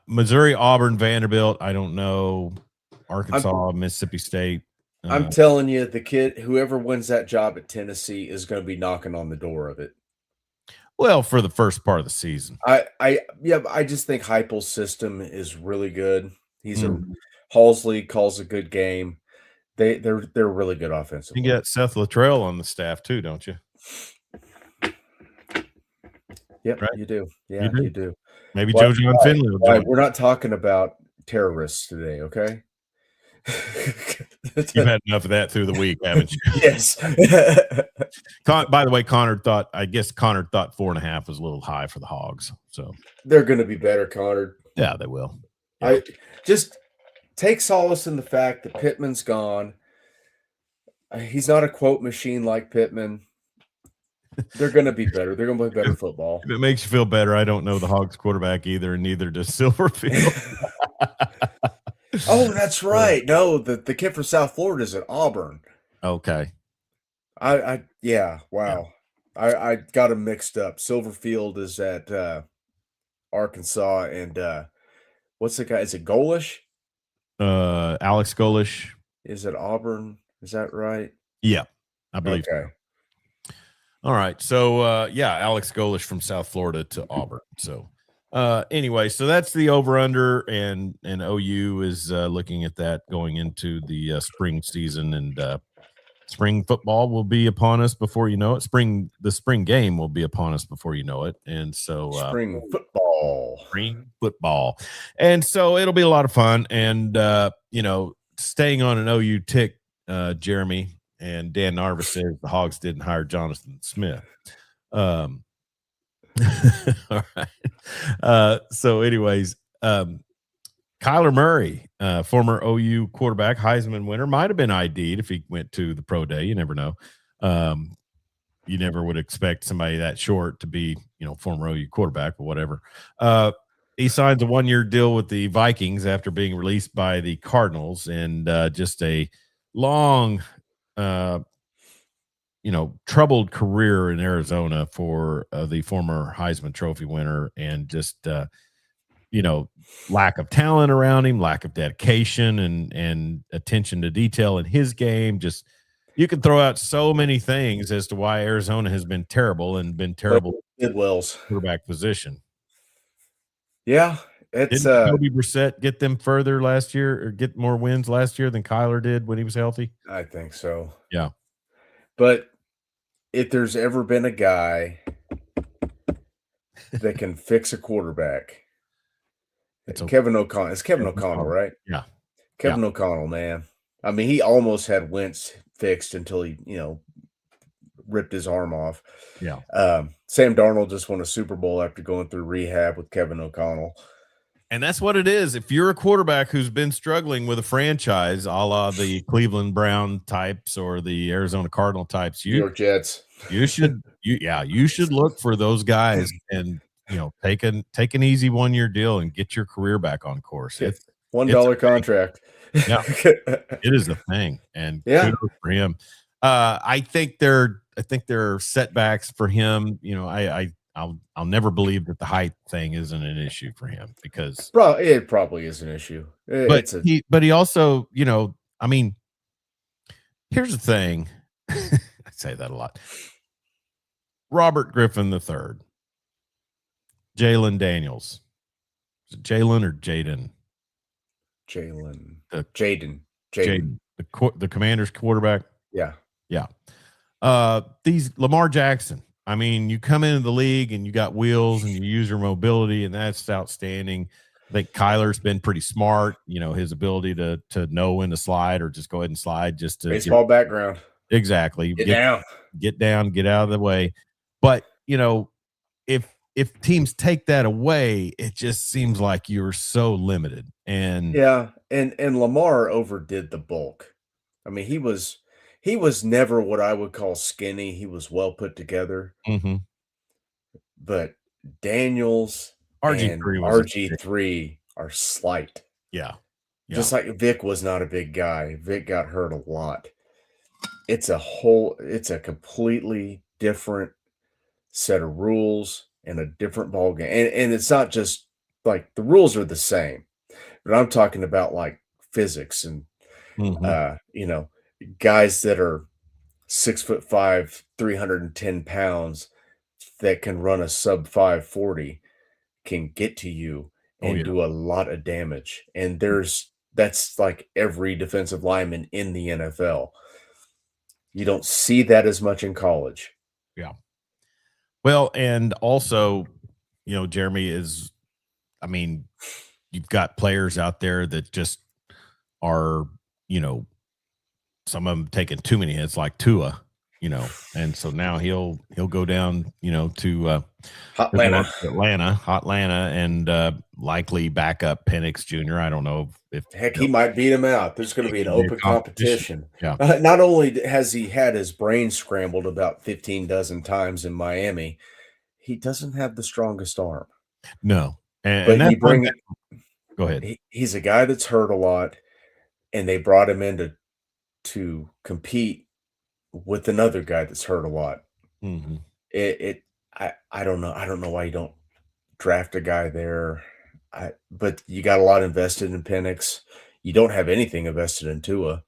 Missouri, Auburn, Vanderbilt. I don't know. Arkansas, Mississippi State. I'm telling you, the kid, whoever wins that job at Tennessee is going to be knocking on the door of it. Well, for the first part of the season. I just think Heupel's system is really good. Halsley calls a good game. They're really good offensively. You got Seth Luttrell on the staff too, don't you? Yep, right? You do. Yeah, you do. Maybe Joe John Finley will join. We're not talking about terrorists today, okay? You've had enough of that through the week, haven't you? Yes. By the way, Connor thought 4.5 was a little high for the Hogs. So they're going to be better, Connor. Yeah, they will. Yeah. I just take solace in the fact that Pittman's gone. He's not a quote machine like Pittman. They're going to be better. They're going to play better football. If it makes you feel better, I don't know the Hogs quarterback either, and neither does Silverfield. Oh, that's right. No, the kid from South Florida is at Auburn. Okay. Yeah, wow. Yeah. I got him mixed up. Silverfield is at Arkansas, and what's the guy? Is it Golish? Alex Golish is at Auburn. Is that right? Yeah, I believe. Okay. So. All right. So Alex Golish from South Florida to Auburn. So anyway, so that's the over/under, and OU is looking at that going into the spring season, and spring football will be upon us before you know it. The spring game will be upon us before you know it, and so spring football, and so it'll be a lot of fun. And staying on an OU tick, Jeremy and Dan Narvis says the Hogs didn't hire Jonathan Smith. All right. So anyways, Kyler Murray, former OU quarterback, Heisman winner, might have been ID'd if he went to the pro day. You never know. You never would expect somebody that short to be, former OU quarterback or whatever. He signs a 1-year deal with the Vikings after being released by the Cardinals, and just a long, troubled career in Arizona for the former Heisman Trophy winner, and just, lack of talent around him, lack of dedication and attention to detail in his game. Just, you can throw out so many things as to why Arizona has been terrible quarterback position. Yeah, it's didn't Jacoby Brissett get them further last year, or get more wins last year than Kyler did when he was healthy? I think so. Yeah. But if there's ever been a guy that can fix a quarterback, it's Kevin O'Connell. It's Kevin O'Connell, right? Yeah. Kevin O'Connell, man. I mean, he almost had Wentz fixed until he, ripped his arm off. Yeah. Sam Darnold just won a Super Bowl after going through rehab with Kevin O'Connell. And that's what it is. If you're a quarterback who's been struggling with a franchise, a la the Cleveland Brown types or the Arizona Cardinal types, New York Jets, you should look for those guys and take an easy 1-year deal and get your career back on course. It's $1 contract. Yeah, it is a thing, and kudos for him. I think there are setbacks for him. I'll never believe that the height thing isn't an issue for him, because it probably is an issue. But he also, I mean, here's the thing. I say that a lot. Robert Griffin III, Jalen Daniels. Is it Jalen or Jaden? Jaden. The Commanders quarterback. Yeah. These Lamar Jackson. I mean, you come into the league and you got wheels and you use your mobility, and that's outstanding. I think Kyler's been pretty smart. His ability to know when to slide or just go ahead and slide, just to baseball background. Exactly. Get down, get out of the way. But if teams take that away, it just seems like you're so limited. And and Lamar overdid the bulk. I mean, he was never what I would call skinny. He was well put together. Mm-hmm. But Daniels, and RG3 was a RG3 are slight. yeah. Yeah. Just like Vic was not a big guy. Vic got hurt a lot. It's a completely different set of rules and a different ball game. And it's not just like the rules are the same, but I'm talking about like physics and Mhm. you know, guys that are 6'5", 310 pounds that can run a sub 540 can get to you Oh, and yeah. do a lot of damage. And that's like every defensive lineman in the NFL. You don't see that as much in college. Yeah. Well, and also, Jeremy I mean, you've got players out there that just are, you know, some of them taking too many hits like Tua, and so now he'll go down, to he'll go Hotlanta. up to Atlanta, and likely back up Penix Jr. I don't know if Heck, he might beat him out. There's going to it be an could be a open competition. competition. Yeah. Not only has he had his brain scrambled about 15 dozen times in Miami, he doesn't have the strongest arm. No. And But that's you one bring thing. Go ahead. he's a guy that's hurt a lot, and they brought him in to compete with another guy that's hurt a lot. Mhm. I don't know. I don't know why you don't draft a guy there. But you got a lot invested in Penix. You don't have anything invested in Tua.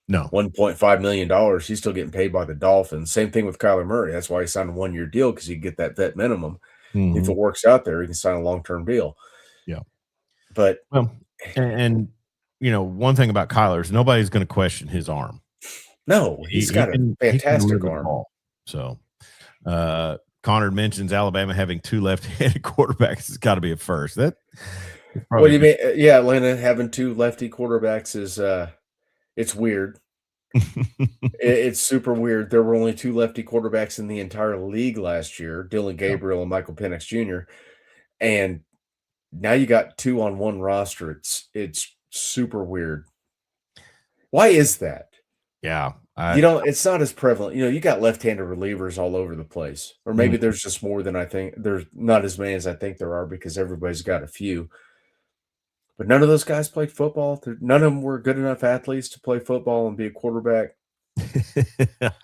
No. $1.5 million. He's still getting paid by the Dolphins. Same thing with Kyler Murray. That's why he signed a 1-year deal, because he get that vet minimum. If Mhm. it works out there, he can sign a long-term deal. Yeah. But Well, and one thing about Kyler is nobody's going to question his arm. no, he's got a He can fantastic deliver the arm. ball. So, Connor mentions Alabama having 2 left-handed quarterbacks has got to be a first. That What do you mean? Yeah, Atlanta having 2 lefty quarterbacks is it's weird. It's super weird. There were only 2 lefty quarterbacks in the entire league last year, Dylan Yeah. Gabriel and Michael Penix Jr. And now you got 2 on 1 roster. It's super weird. Why is that? Yeah. It's not as prevalent. You got left-handed relievers all over the place. Or maybe there's just more than I think. There's not as many as I think there are, because everybody's got a few. But none of those guys played football. None of them were good enough athletes to play football and be a quarterback.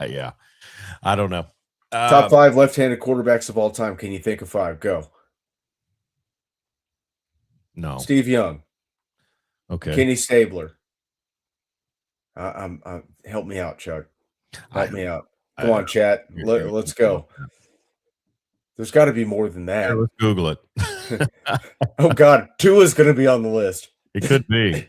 Yeah. I don't know. Top 5 left-handed quarterbacks of all time. Can you think of 5? Go. No. Steve Young. Okay. Kenny Stabler. Help me out, Chuck. Help me out. Come on, chat. Let's go. There's got to be more than that. Here, let's Google it. Oh, God. Tua's going to be on the list. It could be.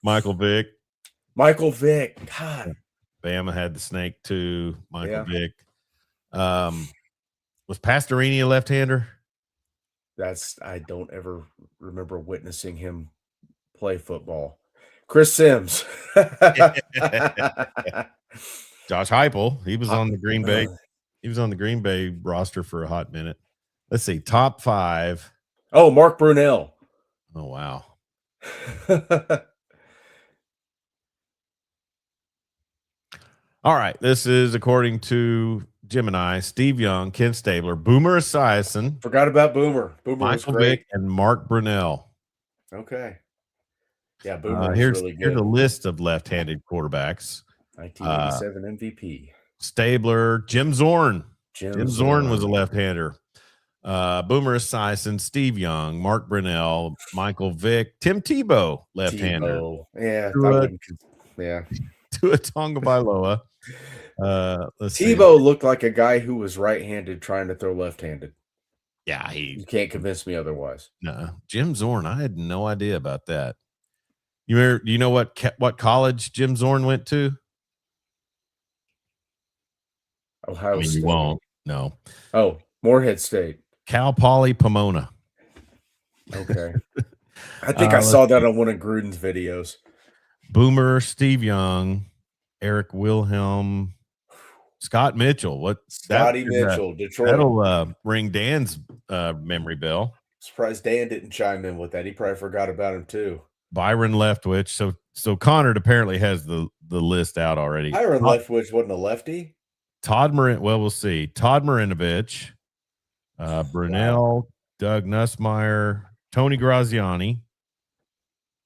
Michael Vick. Michael Vick. God. Bama had the snake too. Michael Vick. Was Pastorini a left-hander? I don't ever remember witnessing him play football. Chris Sims. Josh Heupel. He was on the Green Bay. He was on the Green Bay roster for a hot minute. Let's see. Top 5. Oh, Mark Brunell. Oh, wow. All right. This is according to Gemini, Steve Young, Ken Stabler, Boomer Esiason. Forgot about Boomer. Boomer was Michael great. Vick and Mark Brunell. Okay. Yeah, Boomer was Here's really good. a list of left-handed quarterbacks. 1987 MVP. Stabler, Jim Zorn. Jim Zorn was a left-hander. Boomer Esiason, Steve Young, Mark Brunell, Michael Vick, Tim Tebow, left-hander. Yeah, Tua Tagovailoa. Let's see. Tebow looked like a guy who was right-handed trying to throw left-handed. Yeah, you can't convince me otherwise. No, Jim Zorn. I had no idea about that. Do you know what college Jim Zorn went to? Ohio State. You won't. No. Oh, Morehead State. Cal Poly Pomona. Okay. I think I saw that on one of Gruden's videos. Boomer, Steve Young, Eric Wilhelm, Scott Mitchell. Scotty Mitchell, Detroit. That'll ring Dan's memory bell. Surprised Dan didn't chime in with that. He probably forgot about him too. Byron Leftwich. So Connor apparently has the list out already. Byron Leftwich wasn't a lefty. Todd Marin. Well, we'll see. Todd Marinovich, Brunell, Doug Nussmeier, Tony Graziani,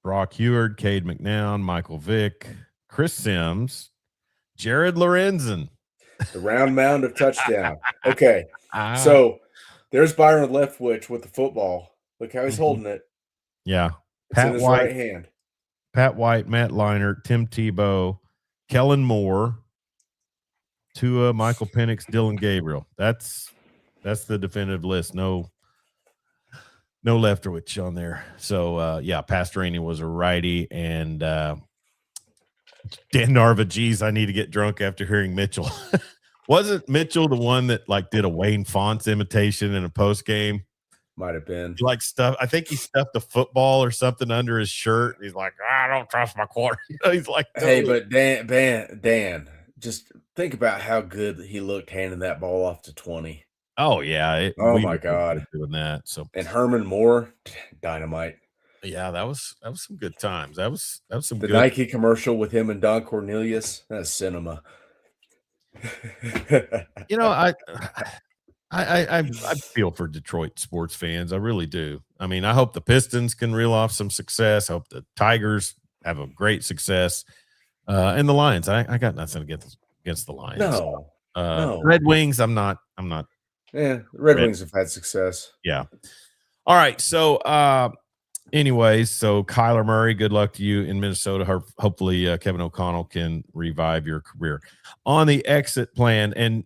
Brock Heward, Cade McNown, Michael Vick, Chris Sims, Jared Lorenzen. The round mound of touchdown. Okay. So there's Byron Leftwich with the football. Look how he's holding it. Yeah. It's in his right hand. Pat White, Matt Leinart, Tim Tebow, Kellen Moore, Tua, Michael Penix, Dylan Gabriel. That's the definitive list. No Leftwich on there. So yeah, Pastorini was a righty, and Dan Narva, geez, I need to get drunk after hearing Mitchell. Wasn't Mitchell the one that like did a Wayne Fonts imitation in a post game? Might have been. Like stuff. I think he stuffed a football or something under his shirt. He's like, I don't trust my quarter. He's like, hey, but Dan, just think about how good he looked handing that ball off to 20. Oh yeah. Oh my God, doing that. So and Herman Moore, dynamite. Yeah, that was some good times. That was some the good Nike commercial with him and Don Cornelius. That's cinema. You know, I feel for Detroit sports fans. I really do. I mean, I hope the Pistons can reel off some success. I hope the Tigers have a great success. And the Lions. I got nothing against the Lions. No. Red Wings, I'm not. Yeah, Red Wings have had success. Yeah. All right. So anyways, so Kyler Murray, good luck to you in Minnesota. Hopefully Kevin O'Connell can revive your career. On the exit plan, and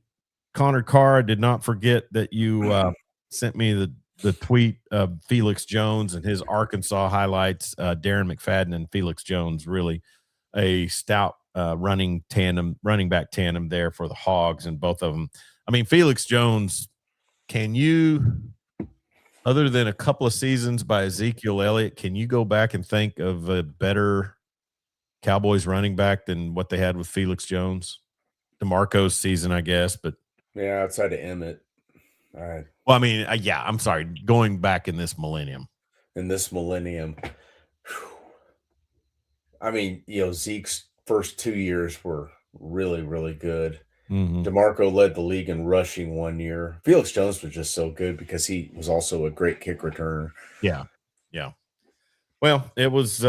Connor Carr, did not forget that you sent me the tweet of Felix Jones and his Arkansas highlights. Darren McFadden and Felix Jones, really a stout running back tandem there for the Hogs, and both of them. I mean, Felix Jones, can you, other than a couple of seasons by Ezekiel Elliott, can you go back and think of a better Cowboys running back than what they had with Felix Jones? DeMarco's season, I guess, but yeah, outside of Emmett. All right. Well, I mean, yeah, I'm sorry, going back in this millennium. I mean, Zeke's first 2 years were really, really good. Mm-hmm. DeMarco led the league in rushing 1 year. Felix Jones was just so good because he was also a great kick returner. Yeah. Well, it was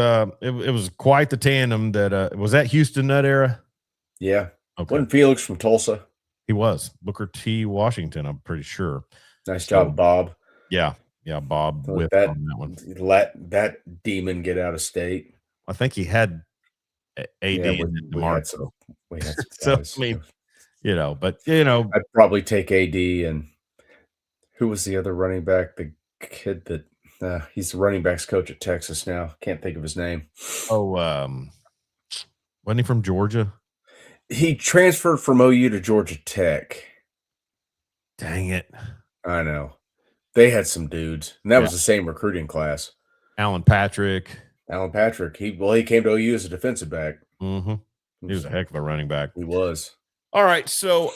quite the tandem that was that Houston Nutt era. Yeah. Okay. Wasn't Felix from Tulsa? He was Booker T. Washington. I'm pretty sure. Nice job, Bob. Yeah, Bob. With that, on that one. Let that demon get out of state. I think he had AD and DeMarco. We had some so guys. I mean, but I'd probably take AD. And who was the other running back? The kid that he's the running backs coach at Texas now. Can't think of his name. Oh, wasn't he from Georgia? He transferred from OU to Georgia Tech. Dang it. I know. They had some dudes. And that was the same recruiting class. Alan Patrick. He came to OU as a defensive back. Mm-hmm. He was a heck of a running back. He was. All right. So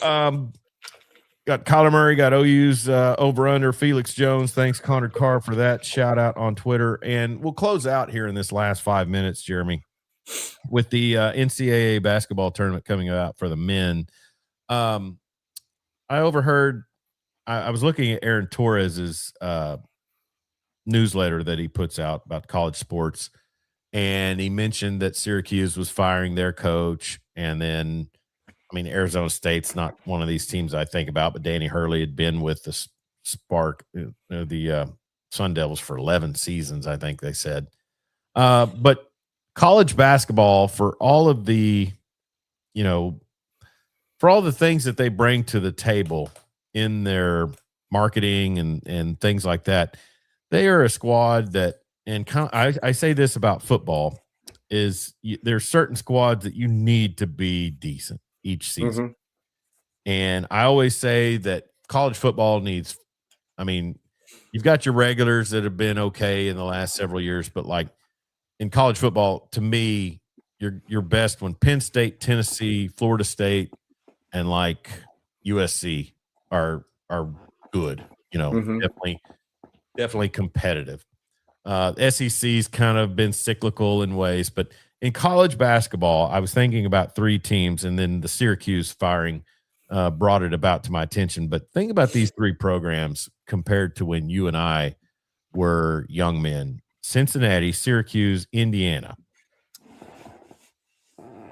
got Kyler Murray, got OU's over-under, Felix Jones. Thanks, Connor Carr, for that shout out on Twitter. And we'll close out here in this last 5 minutes, Jeremy, with the NCAA basketball tournament coming out for the men. I overheard, I was looking at Aaron Torres's newsletter that he puts out about college sports, and he mentioned that Syracuse was firing their coach. And then, I mean, Arizona State's not one of these teams I think about, but Danny Hurley had been with the the Sun Devils for 11 seasons, I think they said. But college basketball, for all of the, for all the things that they bring to the table in their marketing and things like that, they are a squad that, and I say this about football, is there's certain squads that you need to be decent each season. Mm-hmm. And I always say that college football needs, I mean, you've got your regulars that have been okay in the last several years, but like in college football, to me, you're best when Penn State, Tennessee, Florida State, and like USC are good, mm-hmm. definitely competitive. SEC's kind of been cyclical in ways, but in college basketball, I was thinking about three teams, and then the Syracuse firing brought it about to my attention. But think about these three programs compared to when you and I were young men: Cincinnati, Syracuse, Indiana.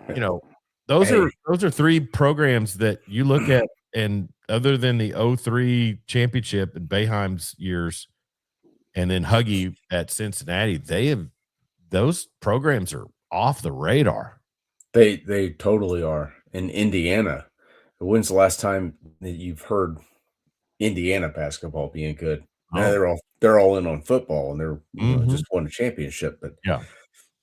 You know, Hey, those are three programs that you look at, and other than the '03 championship and Boeheim's years, and then Huggy at Cincinnati, those programs are off the radar. they totally are. In Indiana, when's the last time that you've heard Indiana basketball being good? Now Oh, they're all in on football and they're mhm. just won a championship. But Yeah,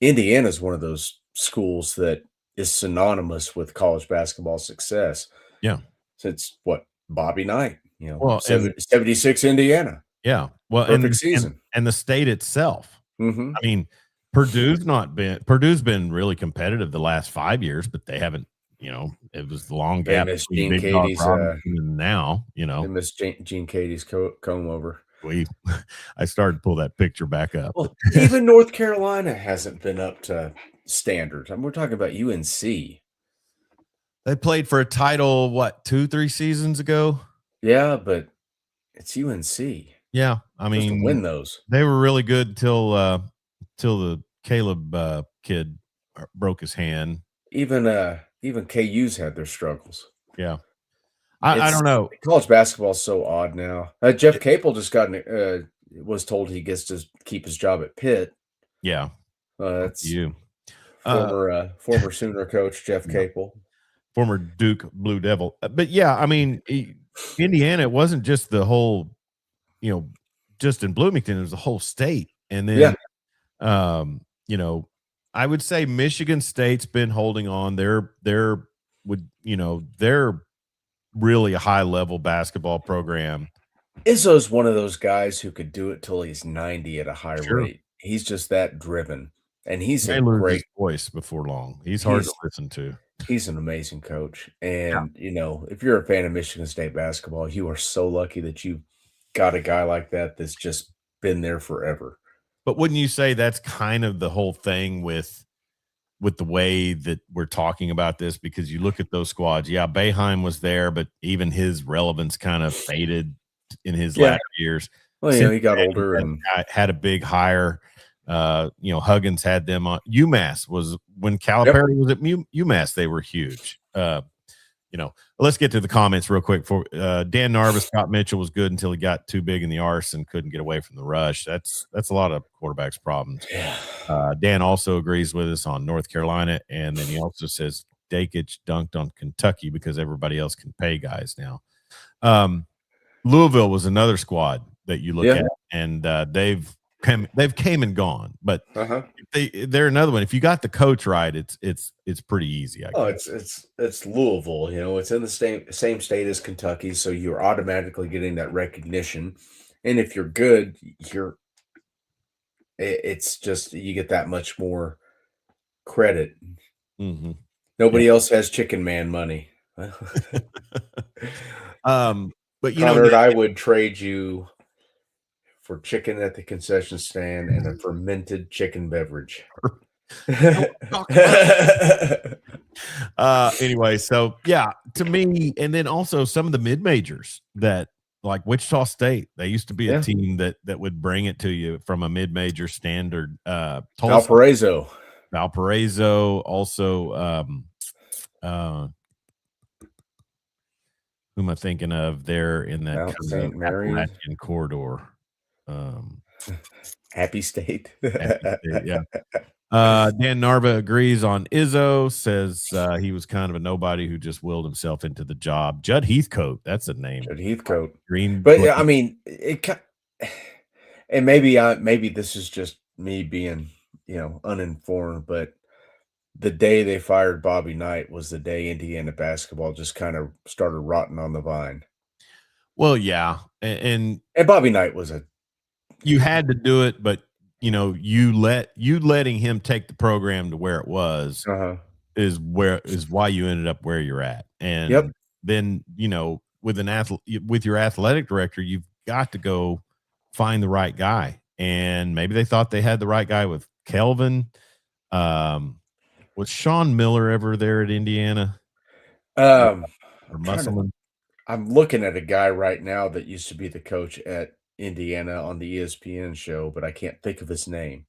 Indiana is one of those schools that is synonymous with college basketball success yeah. since what Bobby Knight, Well, and 76 Indiana, yeah, well, perfect season. and the state itself. Hmm. I mean, Purdue's been really competitive the last 5 years, but they haven't, it was the long They gap miss between Gene Big Dog Katie's. Robinson and now, They miss Gene Katie's comb over. we I started to pull that picture back up. Well, even North Carolina hasn't been up to standard. We're talking about UNC. They played for a title, what, 2, 3 seasons ago? Yeah, but it's UNC. Yeah, I Supposed to mean, win those. they were really good till the Caleb, kid, broke his hand. Even KU's had their struggles. Yeah. I It's don't know. college basketball is so odd now. Jeff Capel just was told he gets to keep his job at Pitt. Yeah, That's you. Uh, former Sooner coach Jeff yeah, Capel. former Duke Blue Devil. But yeah, I mean, Indiana, it wasn't just the whole, just in Bloomington, it was the whole state. And then, Yeah, um, you know, I would say Michigan State's been holding on. They're really a high level basketball program. Izzo's one of those guys who could do it till he's 90 at a high Sure. rate. He's just that driven, and he's He a may lose his great. voice before long. He's hard to He's listen to. he's an amazing coach, Yeah. and if you're a fan of Michigan State basketball, you are so lucky that you got a guy like that that's just been there forever. But wouldn't you say that's kind of the whole thing with the way that we're talking about this? Because you look at those squads. Yeah, Boeheim was there, but even his relevance kind of faded in his Yeah. latter years. Well, he got Cincinnati older, and had a big hire. Huggins had them on. UMass was when yep. Calipari was at UMass. They were huge. Let's get to the comments real quick. For Dan Narva, Scott Mitchell was good until he got too big in the arse and couldn't get away from the rush. That's a lot of quarterbacks' problems. Yeah. Dan also agrees with us on North Carolina, and then he also says Dakich dunked on Kentucky because everybody else can pay guys now. Louisville was another squad that you look at, and they've came and gone, but they're another one. If you got the coach right, it's pretty easy. I guess. It's Louisville. It's in the same state as Kentucky, so you're automatically getting that recognition. And if you're good, it's just you get that much more credit. Mm-hmm. Nobody else has chicken man money. But Conrad, I would trade you for chicken at the concession stand and a fermented chicken beverage. Anyway, so yeah, to me, and then also some of the mid majors that like Wichita State, they used to be a team that would bring it to you from a mid major standard. Valparaiso, also. Who am I thinking of there in that Mount kind St. of Mary, Appalachian corridor? Happy State. Yeah. Dan Narva agrees on Izzo, says he was kind of a nobody who just willed himself into the job. Judd Heathcote, that's a name. Judd Heathcote. Green, but I mean, and maybe this is just me being, uninformed, but the day they fired Bobby Knight was the day Indiana basketball just kind of started rotting on the vine. Well, yeah, and Bobby Knight was you had to do it, but you letting him take the program to where it was is why you ended up where you're at. And then with your athletic director, you've got to go find the right guy. And maybe they thought they had the right guy with Kelvin. Was Sean Miller ever there at Indiana? or I'm trying to Musselman. I'm looking at a guy right now that used to be the coach at Indiana on the ESPN show, but I can't think of his name.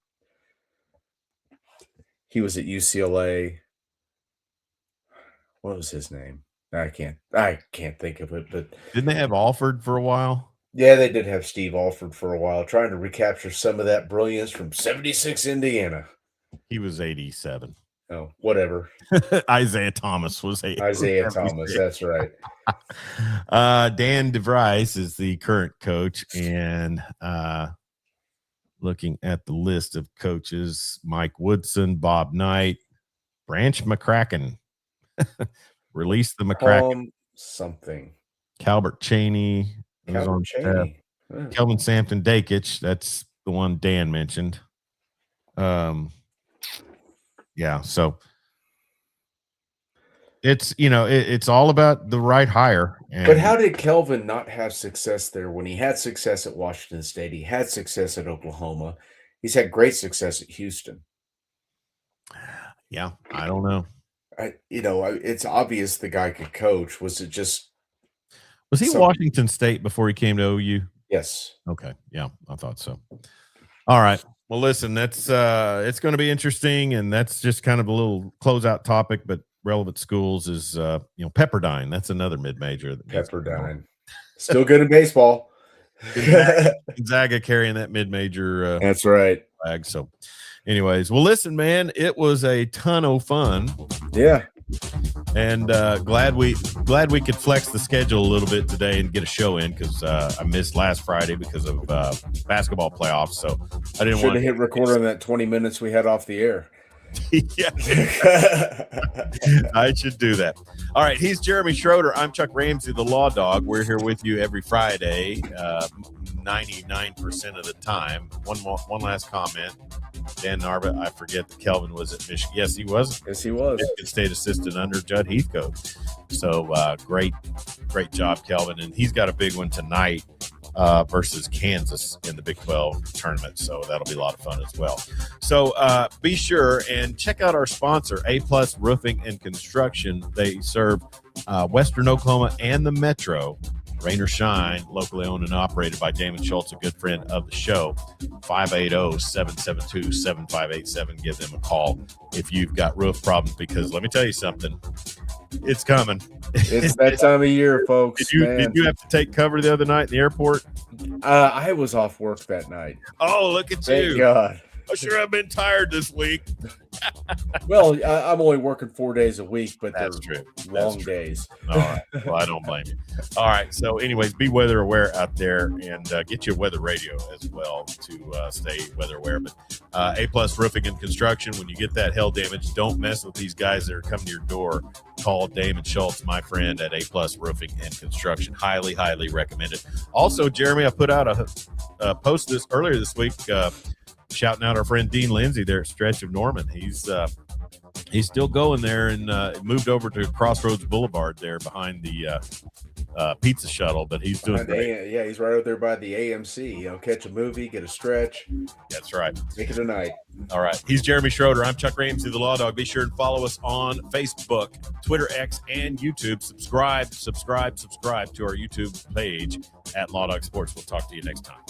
He was at UCLA. What was his name? I can't think of it, but Didn't they have Alford for a while? yeah, they did have Steve Alford for a while, trying to recapture some of that brilliance from '76 Indiana. He was 87. Oh, whatever. Isaiah Thomas was was Isaiah Thomas, 76. that's right. Dan DeVries is the current coach, and looking at the list of coaches, Mike Woodson, Bob Knight, Branch McCracken, release the McCracken, Something. Calbert Cheney was Calvert on staff, Cheney. Huh. Kelvin Sampson Dakich, that's the one Dan mentioned. Yeah, so it's it's all about the right hire. And But how did Kelvin not have success there when he had success at Washington State? He had success at Oklahoma. He's had great success at Houston. yeah, I don't know. It's obvious the guy could coach. Was it just Was he some? Washington State before he came to OU? Yes. Okay, yeah, I thought so. All right. Well, listen, that's it's going to be interesting, and that's just kind of a little closeout topic, but relevant schools is Pepperdine. That's another mid-major. Pepperdine. Still good in baseball. Gonzaga carrying that mid-major That's right. flag. So, anyways, well, listen, man, it was a ton of fun. Yeah. And glad we could flex the schedule a little bit today and get a show in because I missed last Friday because of basketball playoffs. So I didn't want to hit record on that 20 minutes we had off the air. Yeah, I should do that. All right, he's Jeremy Schroeder. I'm Chuck Ramsey, the Law Dog. We're here with you every Friday, 99% of the time. One last comment. Dan Narva, I forget that Kelvin was at Michigan. Yes, he was. Yes, he was. Michigan State assistant under Judd Heathcote. So great job, Kelvin. And he's got a big one tonight versus Kansas in the Big 12 tournament. So that'll be a lot of fun as well. So be sure and check out our sponsor, A+ Roofing and Construction. They serve Western Oklahoma and the Metro. Rain or shine, locally owned and operated by Damon Schultz, a good friend of the show. 580-772-7587. Give them a call if you've got roof problems, because let me tell you something, it's coming. It's that time of year, folks. Did you have to take cover the other night in the airport? I was off work that night. Oh, look at Thank you. God. I sure have been tired this week. Well, I'm only working 4 days a week, but That's they're true. long days. All right. Well, I don't blame you. All right. So, anyways, be weather aware out there and get your weather radio as well to stay weather aware. But A+ Roofing and Construction, when you get that hail damage, don't mess with these guys that are coming to your door. Call Damon Schultz, my friend at A+ Roofing and Construction. Highly, highly recommended. Also, Jeremy, I put out a post earlier this week. Shouting out our friend Dean Lindsay there at Stretch of Norman. He's still going there and moved over to Crossroads Boulevard there behind the pizza shuttle, but he's doing great. Yeah, he's right over there by the AMC. Catch a movie, get a stretch. That's right. Make it a night. All right. He's Jeremy Schroeder. I'm Chuck Ramsey, the Law Dog. Be sure and follow us on Facebook, Twitter, X, and YouTube. Subscribe to our YouTube page at Law Dog Sports. We'll talk to you next time.